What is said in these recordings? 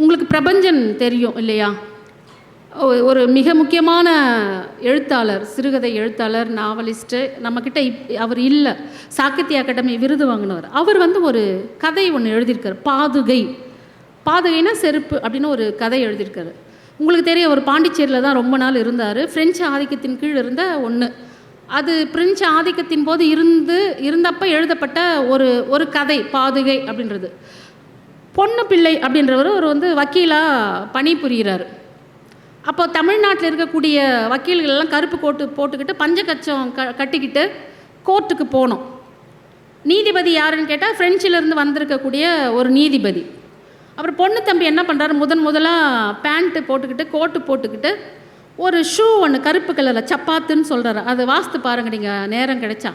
உங்களுக்கு பிரபஞ்சன் தெரியும் இல்லையா? ஒரு மிக முக்கியமான எழுத்தாளர், சிறுகதை எழுத்தாளர், நாவலிஸ்ட்டு. நம்மக்கிட்ட அவர் இல்லை, சாகித்ய அகாடமி விருது வாங்கினவர். அவர் வந்து ஒரு கதை ஒன்று எழுதியிருக்கார், பாதுகை. பாதுகைனா செருப்பு அப்படின்னு ஒரு கதை எழுதியிருக்காரு. உங்களுக்கு தெரியும், அவர் பாண்டிச்சேரியில் தான் ரொம்ப நாள் இருந்தார். ஃப்ரெஞ்சு ஆதிக்கத்தின் கீழ் இருந்த ஒன்று. அது பிரெஞ்சு ஆதிக்கத்தின் போது இருந்தப்போ எழுதப்பட்ட ஒரு கதை பாதுகை அப்படின்றது. பொண்ணு பிள்ளை அப்படின்றவர் ஒரு வந்து வக்கீலாக பணிபுரிகிறார். அப்போ தமிழ்நாட்டில் இருக்கக்கூடிய வக்கீல்கள் எல்லாம் கருப்பு கோட்டு போட்டுக்கிட்டு பஞ்சகச்சம் கட்டிக்கிட்டு கோர்ட்டுக்கு போனோம். நீதிபதி யாருன்னு கேட்டால் ஃப்ரெஞ்சிலேருந்து வந்திருக்கக்கூடிய ஒரு நீதிபதி. அப்புறம் பொண்ணு தம்பி என்ன பண்ணுறாரு, முதலாக பேண்ட்டு போட்டுக்கிட்டு கோட்டு போட்டுக்கிட்டு ஒரு ஷூ ஒன்று கருப்பு கலரில் சப்பாத்துன்னு சொல்கிறாரு. அது வாஸ்து பாருங்க நீங்கள் நேரம் கிடைச்சா.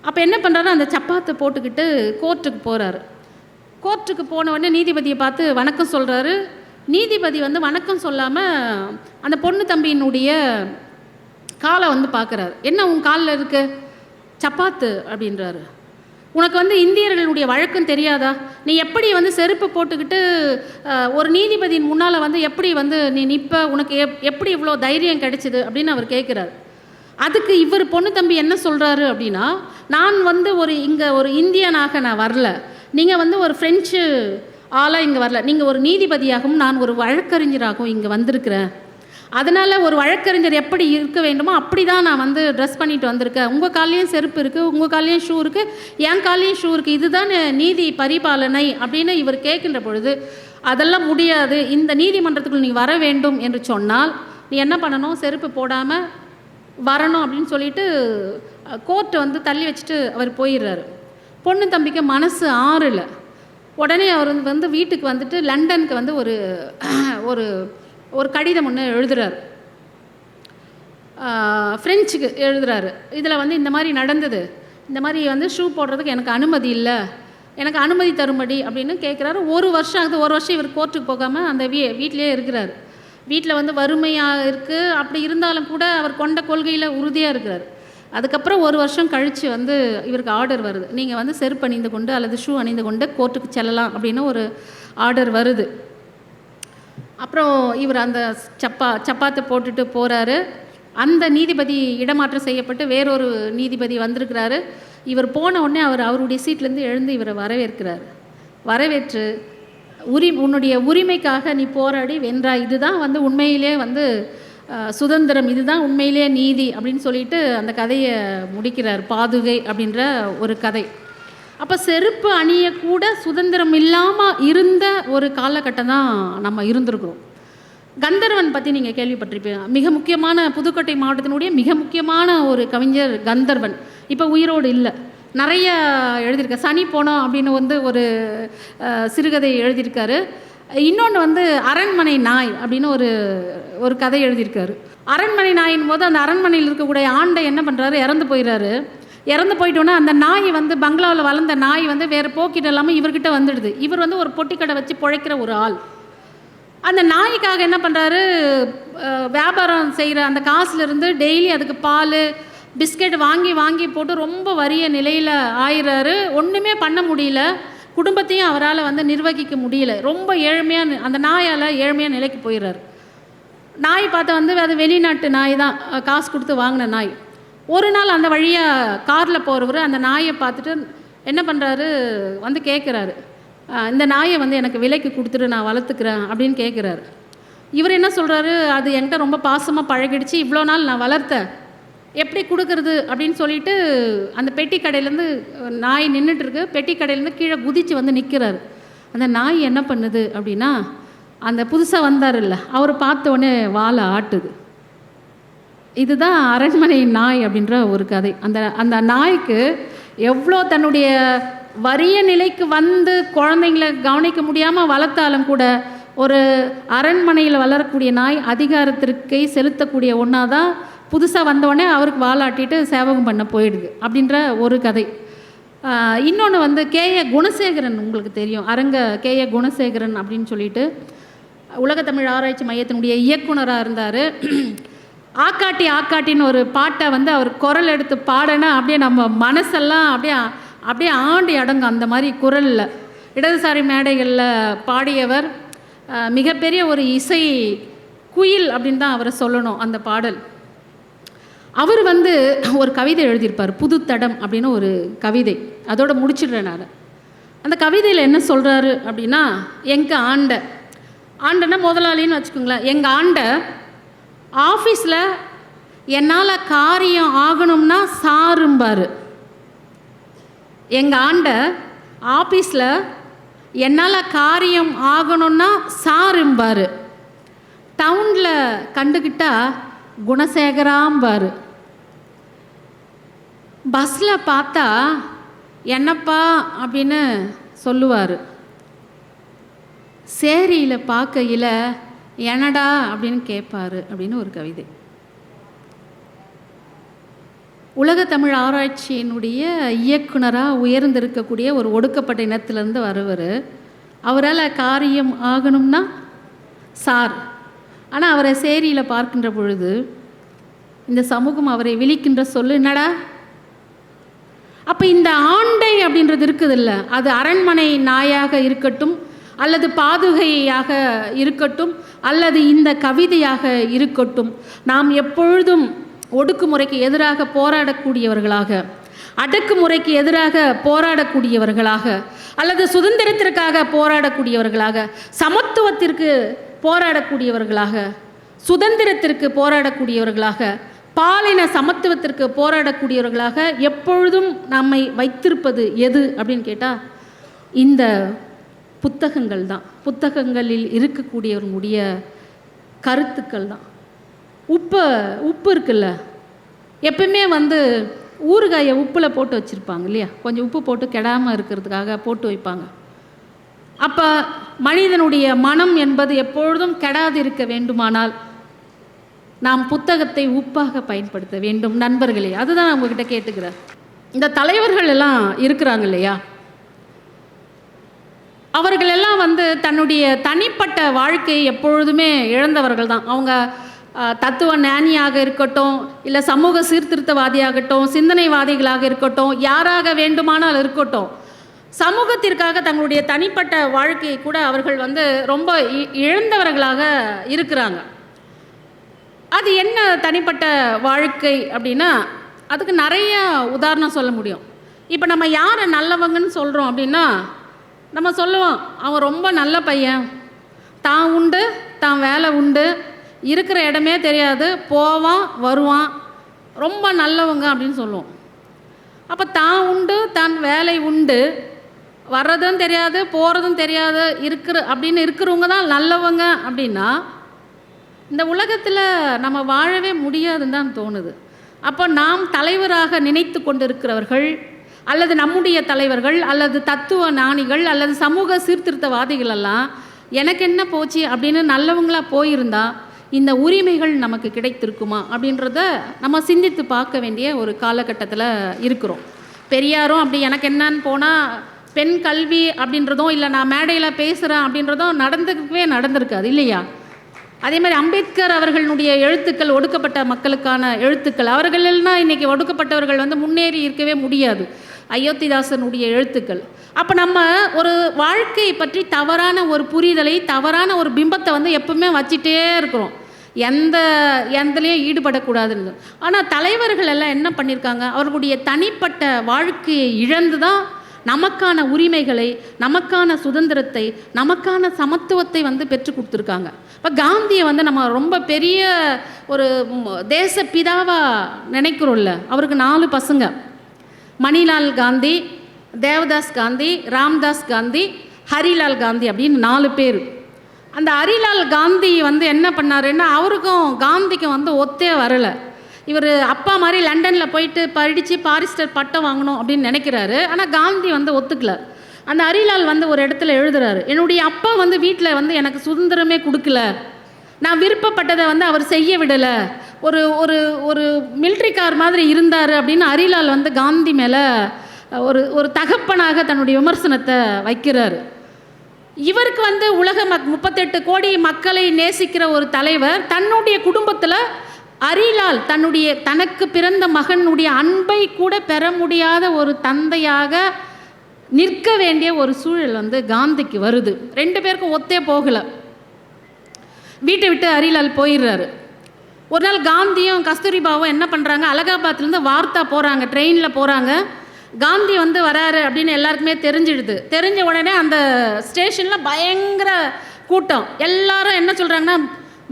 அப்போ என்ன பண்ணுறாரு, அந்த சப்பாத்தை போட்டுக்கிட்டு கோர்ட்டுக்கு போகிறாரு. கோர்ட்டுக்கு போன உடனே நீதிபதியை பார்த்து வணக்கம் சொல்கிறாரு. நீதிபதி வந்து வணக்கம் சொல்லாமல் அந்த பொண்ணு தம்பியினுடைய காலை வந்து பார்க்குறாரு. என்ன உன் காலில் இருக்கு? சப்பாத்து அப்படின்றாரு. உனக்கு வந்து இந்தியர்களுடைய வழக்கம் தெரியாதா? நீ எப்படி வந்து செருப்பு போட்டுக்கிட்டு ஒரு நீதிபதியின் முன்னால் வந்து எப்படி வந்து நீ நிற்ப? உனக்கு எப்படி இவ்வளோ தைரியம் கிடைச்சிது அப்படின்னு அவர் கேட்குறாரு. அதுக்கு இவர் பொண்ணு தம்பி என்ன சொல்கிறாரு அப்படின்னா, நான் வந்து இங்கே ஒரு இந்தியனாக நான் வரல, நீங்கள் வந்து ஒரு ஃப்ரெஞ்சு ஆளாக இங்கே வரல, நீங்கள் ஒரு நீதிபதியாகவும் நான் ஒரு வழக்கறிஞராகவும் இங்கே வந்திருக்கிறேன். அதனால் ஒரு வழக்கறிஞர் எப்படி இருக்க வேண்டுமோ அப்படி தான் நான் வந்து ட்ரெஸ் பண்ணிட்டு வந்திருக்கேன். உங்கள் காலையும் செருப்பு இருக்குது, உங்கள் காலையும் ஷூ இருக்குது, என் காலையும் ஷூ இருக்குது, இதுதான் நீதி பரிபாலனை அப்படின்னு இவர் கேட்கின்ற பொழுது, அதெல்லாம் முடியாது, இந்த நீதிமன்றத்துக்குள் நீ வர வேண்டும் என்று சொன்னால் நீ என்ன பண்ணணும், செருப்பு போடாமல் வரணும் அப்படின்னு சொல்லிட்டு கோர்ட்டை வந்து தள்ளி வச்சுட்டு அவர் போயிடுறாரு. பொண்ணு தம்பிக்கு மனசு ஆறலை. உடனே அவர் வந்து வீட்டுக்கு வந்துட்டு லண்டனுக்கு வந்து ஒரு கடிதம் ஒன்று எழுதுகிறார், ஃப்ரெஞ்சுக்கு எழுதுகிறாரு. இதில் வந்து இந்த மாதிரி நடந்தது, இந்த மாதிரி வந்து ஷூ போடுறதுக்கு எனக்கு அனுமதி இல்லை, எனக்கு அனுமதி தரும்படி அப்படின்னு கேட்குறாரு. ஒரு வருஷம் ஆகுது. ஒரு வருஷம் இவர் கோர்ட்டுக்கு போகாமல் அந்த வீட்டிலே இருக்கிறார். வீட்டில் வந்து வறுமையாக இருக்குது. அப்படி இருந்தாலும் கூட அவர் கொண்ட கொள்கையில் உறுதியாக இருக்கிறார். அதுக்கப்புறம் ஒரு வருஷம் கழித்து வந்து இவருக்கு ஆர்டர் வருது, நீங்கள் வந்து செருப்பு அணிந்து கொண்டு அல்லது ஷூ அணிந்து கொண்டு கோர்ட்டுக்கு செல்லலாம் அப்படின்னு ஒரு ஆர்டர் வருது. அப்புறம் இவர் அந்த சப்பாத்தை போட்டுட்டு போகிறாரு. அந்த நீதிபதி இடமாற்றம் செய்யப்பட்டு வேறொரு நீதிபதி வந்திருக்கிறாரு. இவர் போன உடனே அவருடைய சீட்லேருந்து எழுந்து இவரை வரவேற்கிறார். வரவேற்று உன்னுடைய உரிமைக்காக நீ போராடி வென்றாய், இதுதான் வந்து உண்மையிலே வந்து சுதந்திரம், இதுதான் உண்மையிலே நீதி அப்படின்னு சொல்லிட்டு அந்த கதையை முடிக்கிறார். பாதுகை அப்படின்ற ஒரு கதை. அப்போ செருப்பு அணியக்கூட சுதந்திரம் இல்லாமல் இருந்த ஒரு காலகட்டம் தான் நம்ம இருந்திருக்கிறோம். கந்தர்வன் பற்றி நீங்கள் கேள்விப்பட்டிருப்பீங்க. மிக முக்கியமான புதுக்கோட்டை மாவட்டத்தினுடைய மிக முக்கியமான ஒரு கவிஞர் கந்தர்வன். இப்போ உயிரோடு இல்லை. நிறைய எழுதியிருக்கார். சனி போனோம் அப்படின்னு வந்து ஒரு சிறுகதை எழுதியிருக்காரு. இன்னொன்று வந்து அரண்மனை நாய் அப்படின்னு ஒரு கதை எழுதியிருக்காரு. அரண்மனை நாயின் போது அந்த அரண்மனையில் இருக்கக்கூடிய ஆண்டை என்ன பண்ணுறாரு, இறந்து போயிடுறாரு. இறந்து போயிட்டோன்னா அந்த நாய் வந்து பங்களாவில் வளர்ந்த நாய் வந்து வேறு போக்கிட்டு இல்லாமல் இவர்கிட்ட வந்துடுது. இவர் வந்து ஒரு பொட்டிக்கடை வச்சு பிழைக்கிற ஒரு ஆள். அந்த நாய்க்காக என்ன பண்ணுறாரு, வியாபாரம் செய்கிற அந்த காசுலேருந்து டெய்லி அதுக்கு பால் பிஸ்கெட் வாங்கி போட்டு ரொம்ப வறிய நிலையில் ஆயிடுறாரு. ஒன்றுமே பண்ண முடியல, குடும்பத்தையும் அவரால் வந்து நிர்வகிக்க முடியல. ரொம்ப ஏழ்மையாக அந்த நாயால் ஏழ்மையாக நிலைக்கு போயிடுறாரு. நாய் பார்த்தா வந்து அது வெளிநாட்டு நாய் தான், காசு கொடுத்து வாங்கின நாய். ஒரு நாள் அந்த வழியாக காரில் போகிறவர் அந்த நாயை பார்த்துட்டு என்ன பண்ணுறாரு, வந்து கேட்குறாரு, இந்த நாயை வந்து எனக்கு விலைக்கு கொடுத்துட்டு நான் வளர்த்துக்கிறேன் அப்படின்னு கேட்குறாரு. இவர் என்ன சொல்கிறாரு, அது என்கிட்ட ரொம்ப பாசமாக பழகிடுச்சு, இவ்வளோ நாள் நான் வளர்த்தேன், எப்படி கொடுக்கறது அப்படின்னு சொல்லிட்டு அந்த பெட்டி கடையிலேருந்து நாய் நின்றுட்டுருக்கு. பெட்டி கடையிலேருந்து கீழே குதித்து வந்து நிற்கிறாரு. அந்த நாய் என்ன பண்ணுது அப்படின்னா, அந்த புதுசாக வந்தார் இல்லை அவர் பார்த்த உடனே வாழை ஆட்டுது. இதுதான் அரண்மனை நாய் அப்படின்ற ஒரு கதை. அந்த நாய்க்கு எவ்வளோ தன்னுடைய வறிய நிலைக்கு வந்து குழந்தைங்களை கவனிக்க முடியாமல் வளர்த்தாலும் கூட ஒரு அரண்மனையில் வளரக்கூடிய நாய் அதிகாரத்திற்கை செலுத்தக்கூடிய ஒன்றா தான் புதுசாக வந்தோடனே அவருக்கு வாலாட்டிட்டு சேவகம் பண்ண போயிடுது அப்படின்ற ஒரு கதை. இன்னொன்று வந்து கேஏ குணசேகரன், உங்களுக்கு தெரியும், கேஏ குணசேகரன் அப்படின்னு சொல்லிட்டு உலகத்தமிழ் ஆராய்ச்சி மையத்தினுடைய இயக்குனராக இருந்தார். ஆக்காட்டின்னு ஒரு பாட்டை வந்து அவர் குரல் எடுத்து பாடினா அப்படியே நம்ம மனசெல்லாம் அப்படியே ஆண்டி அடங்கும். அந்த மாதிரி குரலில் இடதுசாரி மேடைகளில் பாடியவர். மிகப்பெரிய ஒரு இசை குயில் அப்படின்னு தான் அவரை சொல்லணும். அந்த பாடல் அவர் வந்து ஒரு கவிதை எழுதியிருப்பார், புது தடம் அப்படின்னு ஒரு கவிதை. அதோட முடிச்சிடுறேன் நான். அந்த கவிதையில் என்ன சொல்கிறாரு அப்படின்னா, எங்கள் ஆண்டைன்னா முதலாளின்னு வச்சுக்கோங்களேன். எங்கள் ஆண்டை ஆஃபீஸில் என்னால் காரியம் ஆகணும்னா சாரும்பார். எங்கள் ஆண்டை ஆஃபீஸில் என்னால் காரியம் ஆகணும்னா சாரும்பார். டவுனில் கண்டுக்கிட்டா குணசேகராம்பார். பஸ்ஸில் பார்த்தா என்னப்பா அப்படின்னு சொல்லுவார். சேரியில் பார்க்கையில் என்னடா அப்படின்னு கேட்பார் அப்படின்னு ஒரு கவிதை. உலக தமிழ் ஆராய்ச்சியினுடைய இயக்குனராக உயர்ந்திருக்கக்கூடிய ஒரு ஒடுக்கப்பட்ட இனத்திலேருந்து வருவர். அவரால் காரியம் ஆகணும்னா சார். ஆனால் அவரை சேரியில் பார்க்கின்ற பொழுது இந்த சமூகம் அவரை விழிக்கின்ற சொல்லு என்னடா. அப்போ இந்த ஆண்டை அப்படின்றது இருக்குதில்ல, அது அரண்மனை நாயாக இருக்கட்டும், அல்லது பாதுகையாக இருக்கட்டும், அல்லது இந்த கவிதையாக இருக்கட்டும், நாம் எப்பொழுதும் ஒடுக்குமுறைக்கு எதிராக போராடக்கூடியவர்களாக, அடக்குமுறைக்கு எதிராக போராடக்கூடியவர்களாக, அல்லது சுதந்திரத்திற்காக போராடக்கூடியவர்களாக, சமத்துவத்திற்கு போராடக்கூடியவர்களாக, சுதந்திரத்திற்கு போராடக்கூடியவர்களாக, பாலின சமத்துவத்திற்கு போராடக்கூடியவர்களாக எப்பொழுதும் நம்மை வைத்திருப்பது எது அப்படின்னு கேட்டால் இந்த புத்தகங்கள் தான். புத்தகங்களில் இருக்கக்கூடியவர்களுடைய கருத்துக்கள் தான். உப்பு இருக்குல்ல, எப்பவுமே வந்து ஊறுகாயை உப்பில் போட்டு வச்சுருப்பாங்க இல்லையா, கொஞ்சம் உப்பு போட்டு கெடாமல் இருக்கிறதுக்காக போட்டு வைப்பாங்க. அப்போ மனிதனுடைய மனம் என்பது எப்பொழுதும் கெடாது இருக்க வேண்டுமானால் நாம் புத்தகத்தை உப்பாக பயன்படுத்த வேண்டும் நண்பர்களே. அதுதான் நான் உங்ககிட்ட கேட்டுக்கிறேன். இந்த தலைவர்கள் எல்லாம் இருக்கிறாங்க இல்லையா, அவர்கள் எல்லாம் வந்து தன்னுடைய தனிப்பட்ட வாழ்க்கையை எப்பொழுதுமே இழந்தவர்கள் தான். அவங்க தத்துவ ஞானியாக இருக்கட்டும், இல்லை சமூக சீர்திருத்தவாதியாகட்டும், சிந்தனைவாதிகளாக இருக்கட்டும், யாராக வேண்டுமானால் இருக்கட்டும், சமூகத்திற்காக தங்களுடைய தனிப்பட்ட வாழ்க்கையை கூட அவர்கள் வந்து ரொம்ப இழந்தவர்களாக இருக்கிறாங்க. அது என்ன தனிப்பட்ட வாழ்க்கை அப்படின்னா, அதுக்கு நிறைய உதாரணம் சொல்ல முடியும். இப்போ நம்ம யாரை நல்லவங்கன்னு சொல்கிறோம் அப்படின்னா, நம்ம சொல்லுவோம் அவன் ரொம்ப நல்ல பையன், தான் உண்டு தான் வேலை உண்டு, இருக்கிற இடமே தெரியாது, போவான் வருவான், ரொம்ப நல்லவங்க அப்படின்னு சொல்லுவோம். அப்போ தான் உண்டு தான் வேலை உண்டு, வர்றதும் தெரியாது போகிறதும் தெரியாது அப்படின்னு இருக்கிறவங்க தான் நல்லவங்க அப்படின்னா இந்த உலகத்தில் நம்ம வாழவே முடியாதுன்னு தான் தோணுது. அப்போ நாம் தலைவராக நினைத்து கொண்டிருக்கிறவர்கள், அல்லது நம்முடைய தலைவர்கள், அல்லது தத்துவ ஞானிகள், அல்லது சமூக சீர்திருத்தவாதிகள் எல்லாம் எனக்கு என்ன போச்சு அப்படின்னு நல்லவங்களாக போயிருந்தா இந்த உரிமைகள் நமக்கு கிடைத்திருக்குமா அப்படின்றத நம்ம சிந்தித்து பார்க்க வேண்டிய ஒரு காலகட்டத்தில் இருக்கிறோம். பெரியாரும் அப்படி எனக்கு என்னன்னு போனால் பெண் கல்வி அப்படின்றதும், இல்லை நான் மேடையில் பேசுகிறேன் அப்படின்றதும் நடந்திருக்காது இல்லையா. அதே மாதிரி அம்பேத்கர் அவர்களுடைய எழுத்துக்கள், ஒடுக்கப்பட்ட மக்களுக்கான எழுத்துக்கள், அவர்கள்னால் இன்றைக்கி ஒடுக்கப்பட்டவர்கள் வந்து முன்னேறி இருக்கவே முடியாது. அயோத்திதாசனுடைய எழுத்துக்கள். அப்போ நம்ம ஒரு வாழ்க்கையை பற்றி தவறான ஒரு புரிதலை, தவறான ஒரு பிம்பத்தை வந்து எப்பவுமே வச்சிட்டே இருக்கிறோம், எந்தலையும் ஈடுபடக்கூடாதுன்னு. ஆனால் தலைவர்கள் எல்லாம் என்ன பண்ணியிருக்காங்க, அவர்களுடைய தனிப்பட்ட வாழ்க்கையை இழந்து தான் நமக்கான உரிமைகளை, நமக்கான சுதந்திரத்தை, நமக்கான சமத்துவத்தை வந்து பெற்று கொடுத்துருக்காங்க. இப்போ காந்தியை வந்து நம்ம ரொம்ப பெரிய ஒரு தேச பிதாவாக நினைக்கிறோம்ல. அவருக்கு 4 பசங்க, மணிலால் காந்தி, தேவதாஸ் காந்தி, ராம்தாஸ் காந்தி, ஹரிலால் காந்தி அப்படின்னு 4 பேர். அந்த ஹரிலால் காந்தி வந்து என்ன பண்ணாருன்னா, அவருக்கும் காந்திக்கும் வந்து ஒத்தே வரலை. இவர் அப்பா மாதிரி லண்டனில் போயிட்டு படித்து பாரிஸ்டர் பட்டம் வாங்கணும் அப்படின்னு நினைக்கிறாரு. ஆனால் காந்தி வந்து ஒத்துக்கல. அந்த ஹரிலால் வந்து ஒரு இடத்துல எழுதுறாரு, என்னுடைய அப்பா வந்து வீட்டில் வந்து எனக்கு சுதந்திரமே கொடுக்கல, நான் விருப்பப்பட்டதை வந்து அவர் செய்ய விடலை, ஒரு ஒரு ஒரு மிலிட்ரிக்கார் மாதிரி இருந்தார் அப்படின்னு ஹரிலால் வந்து காந்தி மேலே ஒரு தகப்பனாக தன்னுடைய விமர்சனத்தை வைக்கிறாரு. இவருக்கு வந்து உலக 38 கோடி மக்களை நேசிக்கிற ஒரு தலைவர் தன்னுடைய குடும்பத்தில் ஹரிலால் தனக்கு பிறந்த மகனுடைய அன்பை கூட பெற முடியாத ஒரு தந்தையாக நிற்க வேண்டிய ஒரு சூழல் வந்து காந்திக்கு வருது. 2 பேருக்கும் ஒத்தே போகலை. வீட்டை விட்டு ஹரிலால் போயிடுறாரு. ஒரு நாள் காந்தியும் கஸ்தூரிபாவும் என்ன பண்ணுறாங்க, அலகாபாத்லேருந்து வார்த்தா போகிறாங்க, ட்ரெயினில் போகிறாங்க. காந்தி வந்து வராரு அப்படின்னு எல்லாருக்குமே தெரிஞ்சிடுது. தெரிஞ்ச உடனே அந்த ஸ்டேஷனில் பயங்கர கூட்டம். எல்லாரும் என்ன சொல்கிறாங்கன்னா,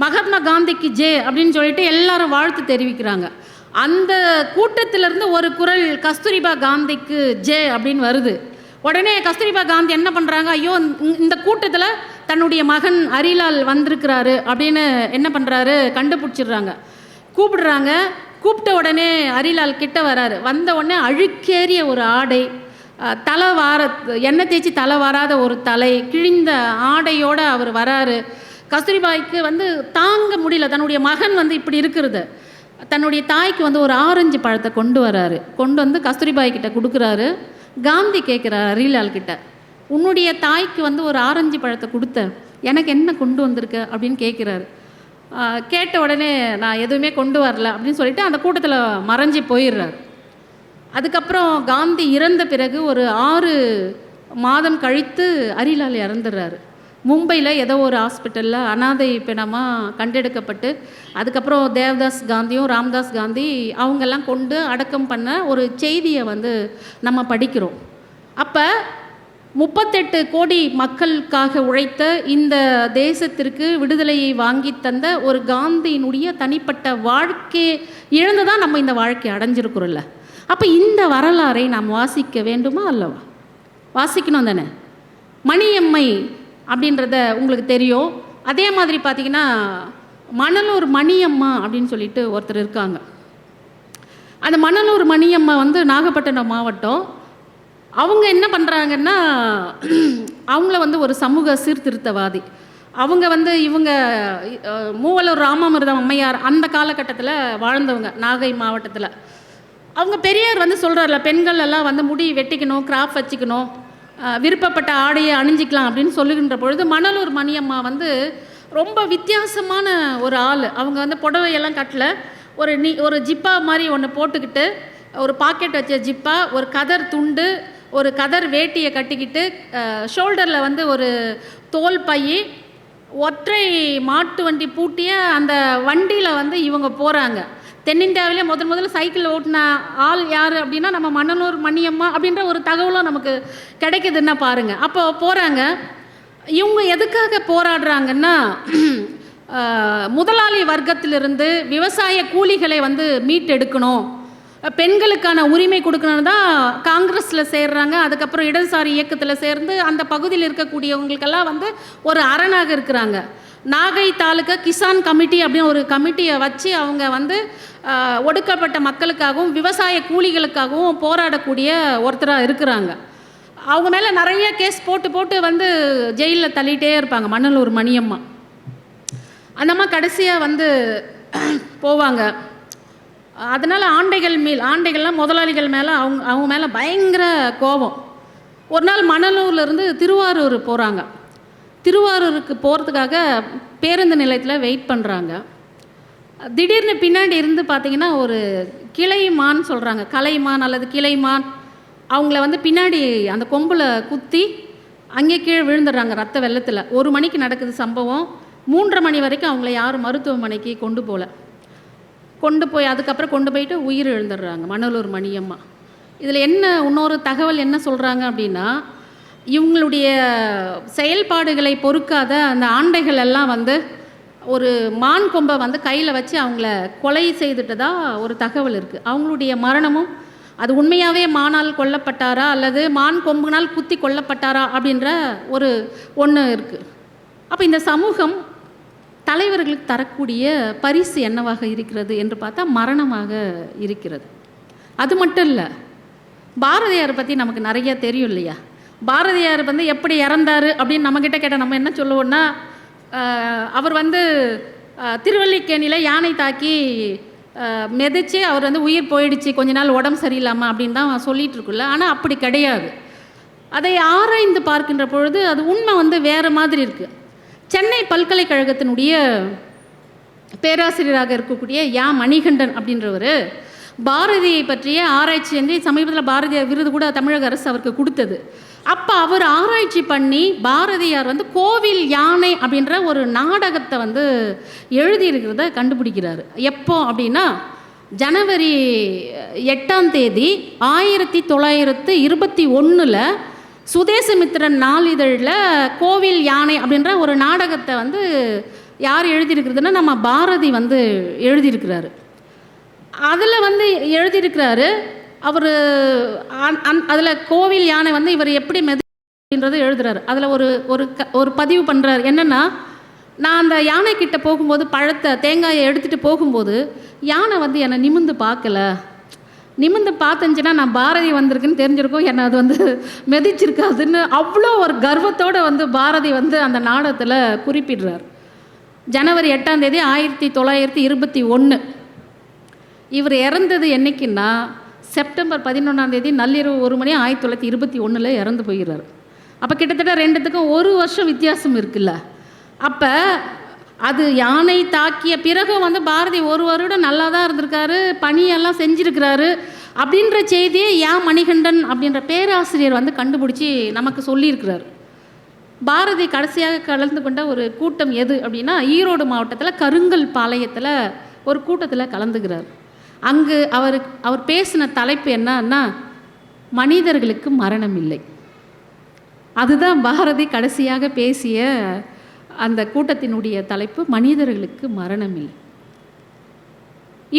மகாத்மா காந்திக்கு ஜே அப்படின்னு சொல்லிட்டு எல்லாரும் வாழ்த்து தெரிவிக்கிறாங்க. அந்த கூட்டத்திலேருந்து ஒரு குரல் கஸ்தூரிபா காந்திக்கு ஜே அப்படின்னு வருது. உடனே கஸ்தூரிபா காந்தி என்ன பண்ணுறாங்க, ஐயோ இந்த கூட்டத்தில் தன்னுடைய மகன் ஹரிலால் வந்திருக்கிறாரு அப்படின்னு என்ன பண்ணுறாரு, கண்டுபிடிச்சிடுறாங்க. கூப்பிடுறாங்க. கூப்பிட்ட உடனே ஹரிலால் கிட்ட வராரு. வந்த உடனே அழுக்கேறிய ஒரு ஆடை, தலை எண்ணெய் தேய்ச்சி தலை வாராத ஒரு தலை, கிழிந்த ஆடையோடு அவர் வராரு. கஸ்தூரிபாய்க்கு வந்து தாங்க முடியல, தன்னுடைய மகன் வந்து இப்படி இருக்கிறது. தன்னுடைய தாய்க்கு வந்து ஒரு ஆரஞ்சு பழத்தை கொண்டு வராரு. கொண்டு வந்து கஸ்தூரிபாய் கிட்ட கொடுக்குறாரு. காந்தி கேட்குறாரு ஹரிலால் கிட்ட, உன்னுடைய தாய்க்கு வந்து ஒரு ஆரஞ்சு பழத்தை கொடுத்த, எனக்கு என்ன கொண்டு வந்திருக்க அப்படின்னு கேட்குறாரு. கேட்ட உடனே நான் எதுவுமே கொண்டு வரல அப்படின்னு சொல்லிட்டு அந்த கூட்டத்தில் மறைஞ்சி போயிடுறாரு. அதுக்கப்புறம் காந்தி இறந்த பிறகு ஒரு 6 மாதம் கழித்து ஹரிலால் இறந்துடுறாரு. மும்பையில் ஏதோ ஒரு ஹாஸ்பிட்டலில் அனாதை பிணமாக கண்டெடுக்கப்பட்டு, அதுக்கப்புறம் தேவதாஸ் காந்தியும் ராம்தாஸ் காந்தி அவங்கெல்லாம் கொண்டு அடக்கம் பண்ண ஒரு செய்தியை வந்து நம்ம படிக்கிறோம். அப்போ 38 கோடி மக்களுக்காக உழைத்த இந்த தேசத்திற்கு விடுதலையை வாங்கி தந்த ஒரு காந்தியினுடைய தனிப்பட்ட வாழ்க்கையை இழந்து தான் நம்ம இந்த வாழ்க்கையை அடைஞ்சிருக்கிறோம்ல. அப்போ இந்த வரலாறை நாம் வாசிக்க வேண்டுமா அல்லவா? வாசிக்கணும் தானே. மணியம்மை அப்படின்றத உங்களுக்கு தெரியும். அதே மாதிரி பார்த்திங்கன்னா மணலூர் மணியம்மா அப்படின்னு சொல்லிட்டு ஒருத்தர் இருக்காங்க. அந்த மணலூர் மணியம்மா வந்து நாகப்பட்டினம் மாவட்டம். அவங்க என்ன பண்ணுறாங்கன்னா, அவங்கள வந்து ஒரு சமூக சீர்திருத்தவாதி. அவங்க வந்து இவங்க மூவலூர் ராமாமிர்தம் அம்மையார் அந்த காலகட்டத்தில் வாழ்ந்தவங்க நாகை மாவட்டத்தில். அவங்க பெரியார் வந்து சொல்கிறார்ல, பெண்கள் எல்லாம் வந்து முடி வெட்டிக்கணும், கிராஃப் வச்சுக்கணும், விருப்பப்பட்ட ஆடையை அணிஞ்சிக்கலாம் அப்படின்னு சொல்லுகின்ற பொழுது மணலூர் மணியம்மா வந்து ரொம்ப வித்தியாசமான ஒரு ஆள். அவங்க வந்து புடவையெல்லாம் கட்டல, ஒரு ஜிப்பா மாதிரி ஒன்று போட்டுக்கிட்டு, ஒரு பாக்கெட் வச்ச ஜிப்பா, ஒரு கதர் துண்டு, ஒரு கதர் வேட்டியை கட்டிக்கிட்டு, ஷோல்டரில் வந்து ஒரு தோல் பை, ஒற்றை மாட்டு வண்டி பூட்டிய அந்த வண்டியில் வந்து இவங்க போகிறாங்க. தென்னிந்தியாவிலே முதல்ல சைக்கிள் ஓட்டின ஆள் யார் அப்படின்னா நம்ம மணலூர் மணியம்மா அப்படின்ற ஒரு தகவலும் நமக்கு கிடைக்குதுன்னா பாருங்கள். அப்போ போகிறாங்க. இவங்க எதுக்காக போராடுறாங்கன்னா, முதலாளி வர்க்கத்திலிருந்து விவசாய கூலிகளை வந்து மீட்டெடுக்கணும், பெண்களுக்கான உரிமை கொடுக்கணும்னு தான் காங்கிரஸில் சேர்றாங்க. அதுக்கப்புறம் இடதுசாரி இயக்கத்தில் சேர்ந்து அந்த பகுதியில் இருக்கக்கூடியவங்களுக்கெல்லாம் வந்து ஒரு அரணாக இருக்கிறாங்க. நாகை தாலுக்கா கிசான் கமிட்டி அப்படின்னு ஒரு கமிட்டியை வச்சு அவங்க வந்து ஒடுக்கப்பட்ட மக்களுக்காகவும் விவசாய கூலிகளுக்காகவும் போராடக்கூடிய ஒருத்தராக இருக்கிறாங்க. அவங்க மேலே நிறைய கேஸ் போட்டு வந்து ஜெயிலில் தள்ளிகிட்டே இருப்பாங்க மணலூர் மணியம்மா. அந்தம்மா கடைசியாக வந்து போவாங்க. அதனால் ஆண்டைகள்லாம் முதலாளிகள் மேலே அவங்க மேலே பயங்கர கோபம். ஒரு நாள் மணலூர்லேருந்து திருவாரூர் போகிறாங்க. திருவாரூருக்கு போகிறதுக்காக பேருந்து நிலையத்தில் வெயிட் பண்ணுறாங்க. திடீர்னு பின்னாடி இருந்து பார்த்திங்கன்னா ஒரு கிளைமான் சொல்கிறாங்க, கலைமான் அல்லது கிளைமான், அவங்கள வந்து பின்னாடி அந்த கொம்பில் குத்தி அங்கே கீழே விழுந்துடுறாங்க ரத்த வெள்ளத்தில். 1 மணிக்கு நடக்குது சம்பவம். 3:30 மணி வரைக்கும் அவங்கள யாரும் மருத்துவமனைக்கு கொண்டு போய் அதுக்கப்புறம் கொண்டு போயிட்டு உயிர் எழுந்துடுறாங்க மணலூர் மணியம்மா. இதில் என்ன இன்னொரு தகவல் என்ன சொல்கிறாங்க அப்படின்னா, இவங்களுடைய செயல்பாடுகளை பொறுக்காத அந்த ஆண்டைகள் எல்லாம் வந்து ஒரு மான் கொம்பை வந்து கையில் வச்சு அவங்கள கொலை செய்துட்டதா ஒரு தகவல் இருக்குது. அவங்களுடைய மரணமும் அது உண்மையாகவே மானால் கொல்லப்பட்டாரா அல்லது மான் கொம்புனால் குத்தி கொல்லப்பட்டாரா அப்படின்ற ஒன்று இருக்குது. அப்போ இந்த சமூகம் தலைவர்களுக்கு தரக்கூடிய பரிசு என்னவாக இருக்கிறது என்று பார்த்தா மரணமாக இருக்கிறது. அது மட்டும் இல்லை, பாரதியார் பற்றி நமக்கு நிறைய தெரியும் இல்லையா? பாரதியார் வந்து எப்படி இறந்தார் அப்படின்னு நம்மக்கிட்ட கேட்டால் நம்ம என்ன சொல்லுவோன்னா, அவர் வந்து திருவல்லிக்கேணியில் யானை தாக்கி மிதித்து அவர் வந்து உயிர் போயிடுச்சு, கொஞ்ச நாள் உடம்பு சரியில்லாமல் அப்படின்னு தான் சொல்லிகிட்டு இருக்குல்ல. ஆனால் அப்படி கிடையாது. அதை ஆராய்ந்து பார்க்கின்ற பொழுது அது உண்மை வந்து வேறு மாதிரி இருக்குது. சென்னை பல்கலைக்கழகத்தினுடைய பேராசிரியராக இருக்கக்கூடிய மணிகண்டன் அப்படின்றவர் பாரதியை பற்றிய ஆராய்ச்சி செஞ்சு சமீபத்தில் பாரதியார் விருது கூட தமிழக அரசு அவருக்கு கொடுத்தது. அப்போ அவர் ஆராய்ச்சி பண்ணி பாரதியார் வந்து கோவில் யானை அப்படின்ற ஒரு நாடகத்தை வந்து எழுதியிருக்கிறத கண்டுபிடிக்கிறாரு. எப்போ அப்படின்னா ஜனவரி 8ஆம் தேதி 1921 சுதேசமித்திரன் நாளிதழில் கோவில் யானை அப்படின்ற ஒரு நாடகத்தை வந்து யார் எழுதியிருக்கிறதுனா நம்ம பாரதி வந்து எழுதியிருக்கிறாரு. அதில் வந்து எழுதியிருக்கிறாரு அவர். அதில் கோவில் யானை வந்து இவர் எப்படி அப்படின்றத எழுதுறாரு. அதில் ஒரு பதிவு பண்ணுறாரு. என்னென்னா, நான் அந்த யானை கிட்ட போகும்போது தேங்காயை எடுத்துகிட்டு போகும்போது யானை வந்து என்னை நிமிந்து பார்க்கல. நிமிந்து பார்த்துச்சுன்னா நான் பாரதி வந்திருக்குன்னு தெரிஞ்சிருக்கும், என்னை அது வந்து மெதிச்சிருக்காதுன்னு அவ்வளோ ஒரு கர்வத்தோடு வந்து பாரதி வந்து அந்த நாடகத்தில் குறிப்பிடுறார். ஜனவரி 8ஆம் தேதி 1921. இவர் இறந்தது என்னைக்குன்னா செப்டம்பர் 11ஆம் தேதி நள்ளிரவு 1 மணி 1921 இறந்து போகிறார். அப்போ கிட்டத்தட்ட ரெண்டுத்துக்கும் 1 வருஷம் வித்தியாசம் இருக்குல்ல. அப்போ அது யானை தாக்கிய பிறகு வந்து பாரதி 1 வருடம் நல்லா தான் இருந்திருக்காரு, பணியெல்லாம் செஞ்சுருக்கிறாரு அப்படின்ற செய்தியை மணிகண்டன் அப்படின்ற பேராசிரியர் வந்து கண்டுபிடிச்சி நமக்கு சொல்லியிருக்கிறார். பாரதி கடைசியாக கலந்து கொண்ட ஒரு கூட்டம் எது அப்படின்னா ஈரோடு மாவட்டத்தில் கருங்கல் பாளையத்தில் ஒரு கூட்டத்தில் கலந்துக்கிறார். அங்கு அவர் பேசின தலைப்பு என்னன்னா, மனிதர்களுக்கு மரணம் இல்லை. அதுதான் பாரதி கடைசியாக பேசிய அந்த கூட்டத்தினுடைய தலைப்பு, மனிதர்களுக்கு மரணம் இல்லை.